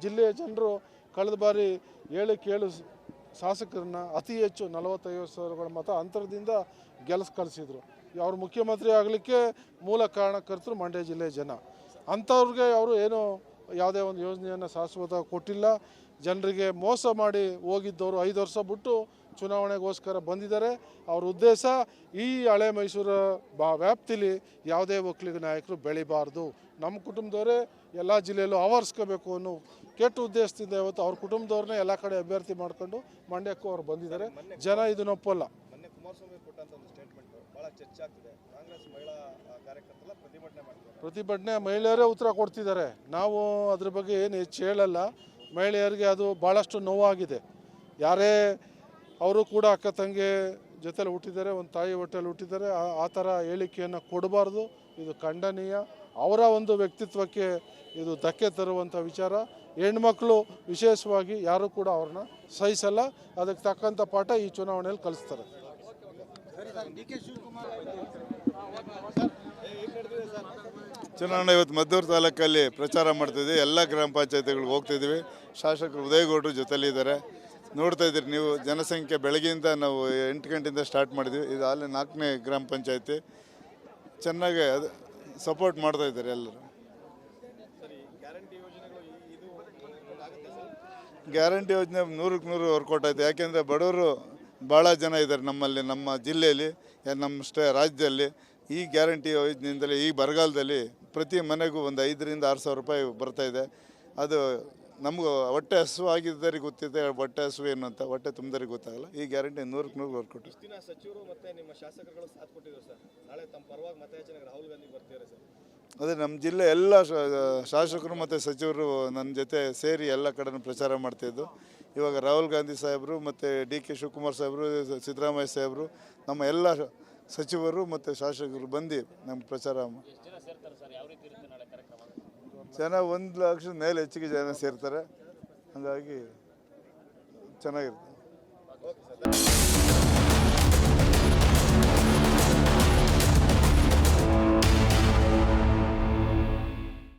ಜಿಲ್ಲೆಯ ಜನರು ಕಳೆದ ಬಾರಿ 7 ಶಾಸಕರನ್ನ ಅತಿ ಹೆಚ್ಚು 45 ಸಾವಿರಗಳ ಮತ ಅಂತರದಿಂದ ಕಳಿಸಿದ್ರು. ಅವ್ರು ಮುಖ್ಯಮಂತ್ರಿ ಆಗಲಿಕ್ಕೆ ಮೂಲ ಕಾರಣಕರ್ತರು ಮಂಡ್ಯ ಜಿಲ್ಲೆಯ ಜನ. ಅಂಥವ್ರಿಗೆ ಅವರು ಏನು ಯಾವುದೇ ಒಂದು ಯೋಜನೆಯನ್ನು ಶಾಶ್ವತ ಕೊಟ್ಟಿಲ್ಲ. ಜನರಿಗೆ ಮೋಸ ಮಾಡಿ ಹೋಗಿದ್ದವರು 5 ವರ್ಷ ಬಿಟ್ಟು ಚುನಾವಣೆಗೋಸ್ಕರ ಬಂದಿದ್ದಾರೆ. ಅವ್ರ ಉದ್ದೇಶ ಈ ಹಳೆ ಮೈಸೂರು ವ್ಯಾಪ್ತಿಲಿ ಯಾವುದೇ ಒಕ್ಕಲಿಗ ನಾಯಕರು ಬೆಳಿಬಾರ್ದು, ನಮ್ಮ ಕುಟುಂಬದವರೇ ಎಲ್ಲ ಜಿಲ್ಲೆಯಲ್ಲೂ ಆವರಿಸ್ಕೋಬೇಕು ಅನ್ನೋ ಕೆಟ್ಟ ಉದ್ದೇಶದಿಂದ ಇವತ್ತು ಅವ್ರ ಕುಟುಂಬದವ್ರನ್ನೇ ಎಲ್ಲ ಕಡೆ ಅಭ್ಯರ್ಥಿ ಮಾಡ್ಕೊಂಡು ಮಂಡ್ಯಕ್ಕೂ ಅವ್ರು ಬಂದಿದ್ದಾರೆ. ಜನ ಇದನ್ನ ಒಪ್ಪಲ್ಲ. ಮೊನ್ನೆ ಕುಮಾರಸ್ವಾಮಿ ಕೊಟ್ಟಂತ ಒಂದು ಸ್ಟೇಟ್ಮೆಂಟ್ ಬಹಳ ಚರ್ಚೆ ಆಗ್ತಿದೆ. ಕಾಂಗ್ರೆಸ್ ಮಹಿಳಾ ಕಾರ್ಯಕರ್ತರೆಲ್ಲ ಪ್ರತಿಭಟನೆ ಮಾಡ್ತಾರೆ. ಪ್ರತಿಭಟನೆ ಮಹಿಳೆಯರೇ ಉತ್ತರ ಕೊಡ್ತಿದ್ದಾರೆ. ನಾವು ಅದ್ರ ಬಗ್ಗೆ ಏನು ಹೆಚ್ಚು ಹೇಳಲ್ಲ. ಮಹಿಳೆಯರಿಗೆ ಅದು ಭಾಳಷ್ಟು ನೋವಾಗಿದೆ. ಯಾರೇ ಅವರು ಕೂಡ ಅಕ್ಕ ತಂಗಿ ಜೊತೆಲಿ ಹುಟ್ಟಿದ್ದಾರೆ, ಒಂದು ತಾಯಿ ಹೊಟ್ಟೆಲಿ ಹುಟ್ಟಿದ್ದಾರೆ. ಆ ಥರ ಹೇಳಿಕೆಯನ್ನು ಕೊಡಬಾರ್ದು. ಇದು ಖಂಡನೀಯ. ಅವರ ಒಂದು ವ್ಯಕ್ತಿತ್ವಕ್ಕೆ ಇದು ಧಕ್ಕೆ ತರುವಂಥ ವಿಚಾರ. ಹೆಣ್ಮಕ್ಳು ವಿಶೇಷವಾಗಿ ಯಾರು ಕೂಡ ಅವ್ರನ್ನ ಸಹಿಸಲ್ಲ. ಅದಕ್ಕೆ ತಕ್ಕಂಥ ಪಾಠ ಈ ಚುನಾವಣೆಯಲ್ಲಿ ಕಲಿಸ್ತಾರೆ. ಚುನಾವಣೆ ಇವತ್ತು ಮದ್ದೂರು ತಾಲೂಕಲ್ಲಿ ಪ್ರಚಾರ ಮಾಡ್ತಿದ್ವಿ. ಎಲ್ಲ ಗ್ರಾಮ ಪಂಚಾಯತಿಗಳಿಗೆ ಹೋಗ್ತಿದ್ವಿ. ಶಾಸಕರು ಉದಯಗೌಡರು ಜೊತೆಲಿದ್ದಾರೆ. ನೋಡ್ತಾ ಇದ್ದೀರಿ ನೀವು, ಜನಸಂಖ್ಯೆ ಬೆಳಗ್ಗೆಯಿಂದ ನಾವು 8 ಗಂಟೆಯಿಂದ ಸ್ಟಾರ್ಟ್ ಮಾಡಿದ್ವಿ. ಇದು ಅಲ್ಲಿ 4ನೇ ಗ್ರಾಮ ಪಂಚಾಯತಿ. ಚೆನ್ನಾಗಿ ಅದು ಸಪೋರ್ಟ್ ಮಾಡ್ತಾ ಇದ್ದಾರೆ ಎಲ್ಲರೂ. ಗ್ಯಾರಂಟಿ ಯೋಜನೆ 100ಕ್ಕೆ 100 ವರ್ಕೌಟ್ ಆಯಿತು. ಯಾಕೆಂದರೆ ಬಡವರು ಭಾಳ ಜನ ಇದ್ದಾರೆ ನಮ್ಮಲ್ಲಿ, ನಮ್ಮ ಜಿಲ್ಲೆಯಲ್ಲಿ, ನಮ್ಮ ರಾಜ್ಯದಲ್ಲಿ. ಈ ಗ್ಯಾರಂಟಿ ಯೋಜನೆಯಿಂದಲೇ ಈ ಬರಗಾಲದಲ್ಲಿ ಪ್ರತಿ ಮನೆಗೂ ಒಂದು 5,000 to 6,000 ರೂಪಾಯಿ ಬರ್ತಾಯಿದೆ. ಅದು ನಮಗೂ ಹೊಟ್ಟೆ ಹಸು ಆಗಿದ್ದರಿಗೆ ಗೊತ್ತಿದೆ ಹೊಟ್ಟೆ ಹಸು ಏನು ಅಂತ, ಹೊಟ್ಟೆ ತುಂಬಿದರಿಗೆ ಗೊತ್ತಾಗಲ್ಲ. ಈ ಗ್ಯಾರಂಟಿ 100ಕ್ಕೆ 100 ವರ್ಕೌಟ್. ಇಷ್ಟು ದಿನ ಸಚಿವರು ಮತ್ತು ನಿಮ್ಮ ಶಾಸಕರುಗಳು ಸಾಥ್ ಕೊಟ್ಟಿದ್ರು ಸರ್. ನಾಳೆ ತಮ್ಮ ಪರವಾಗಿ ಮತಯಾಚನೆಗೆ ರಾಹುಲ್ ಗಾಂಧಿ ಬರ್ತಿದ್ದಾರೆ ಸರ್. ಅದೇ ನಮ್ಮ ಜಿಲ್ಲೆ ಎಲ್ಲ ಶಾಸಕರು ಮತ್ತು ಸಚಿವರು ನನ್ನ ಜೊತೆ ಸೇರಿ ಎಲ್ಲ ಕಡೆನೂ ಪ್ರಚಾರ ಮಾಡ್ತಾಯಿದ್ದು. ಇವಾಗ ರಾಹುಲ್ ಗಾಂಧಿ ಸಾಹೇಬರು ಮತ್ತು DK ಶಿವಕುಮಾರ್ ಸಾಹೇಬರು, ಸಿದ್ದರಾಮಯ್ಯ ಸಾಹೇಬರು, ನಮ್ಮ ಎಲ್ಲ ಸಚಿವರು ಮತ್ತು ಶಾಸಕರು ಬಂದು ನಮ್ಮ ಪ್ರಚಾರ. ಜನ 1 ಲಕ್ಷದ ಮೇಲೆ ಹೆಚ್ಚಿಗೆ ಜನ ಸೇರ್ತಾರೆ. ಹಾಗಾಗಿ ಚೆನ್ನಾಗಿರುತ್ತೆ.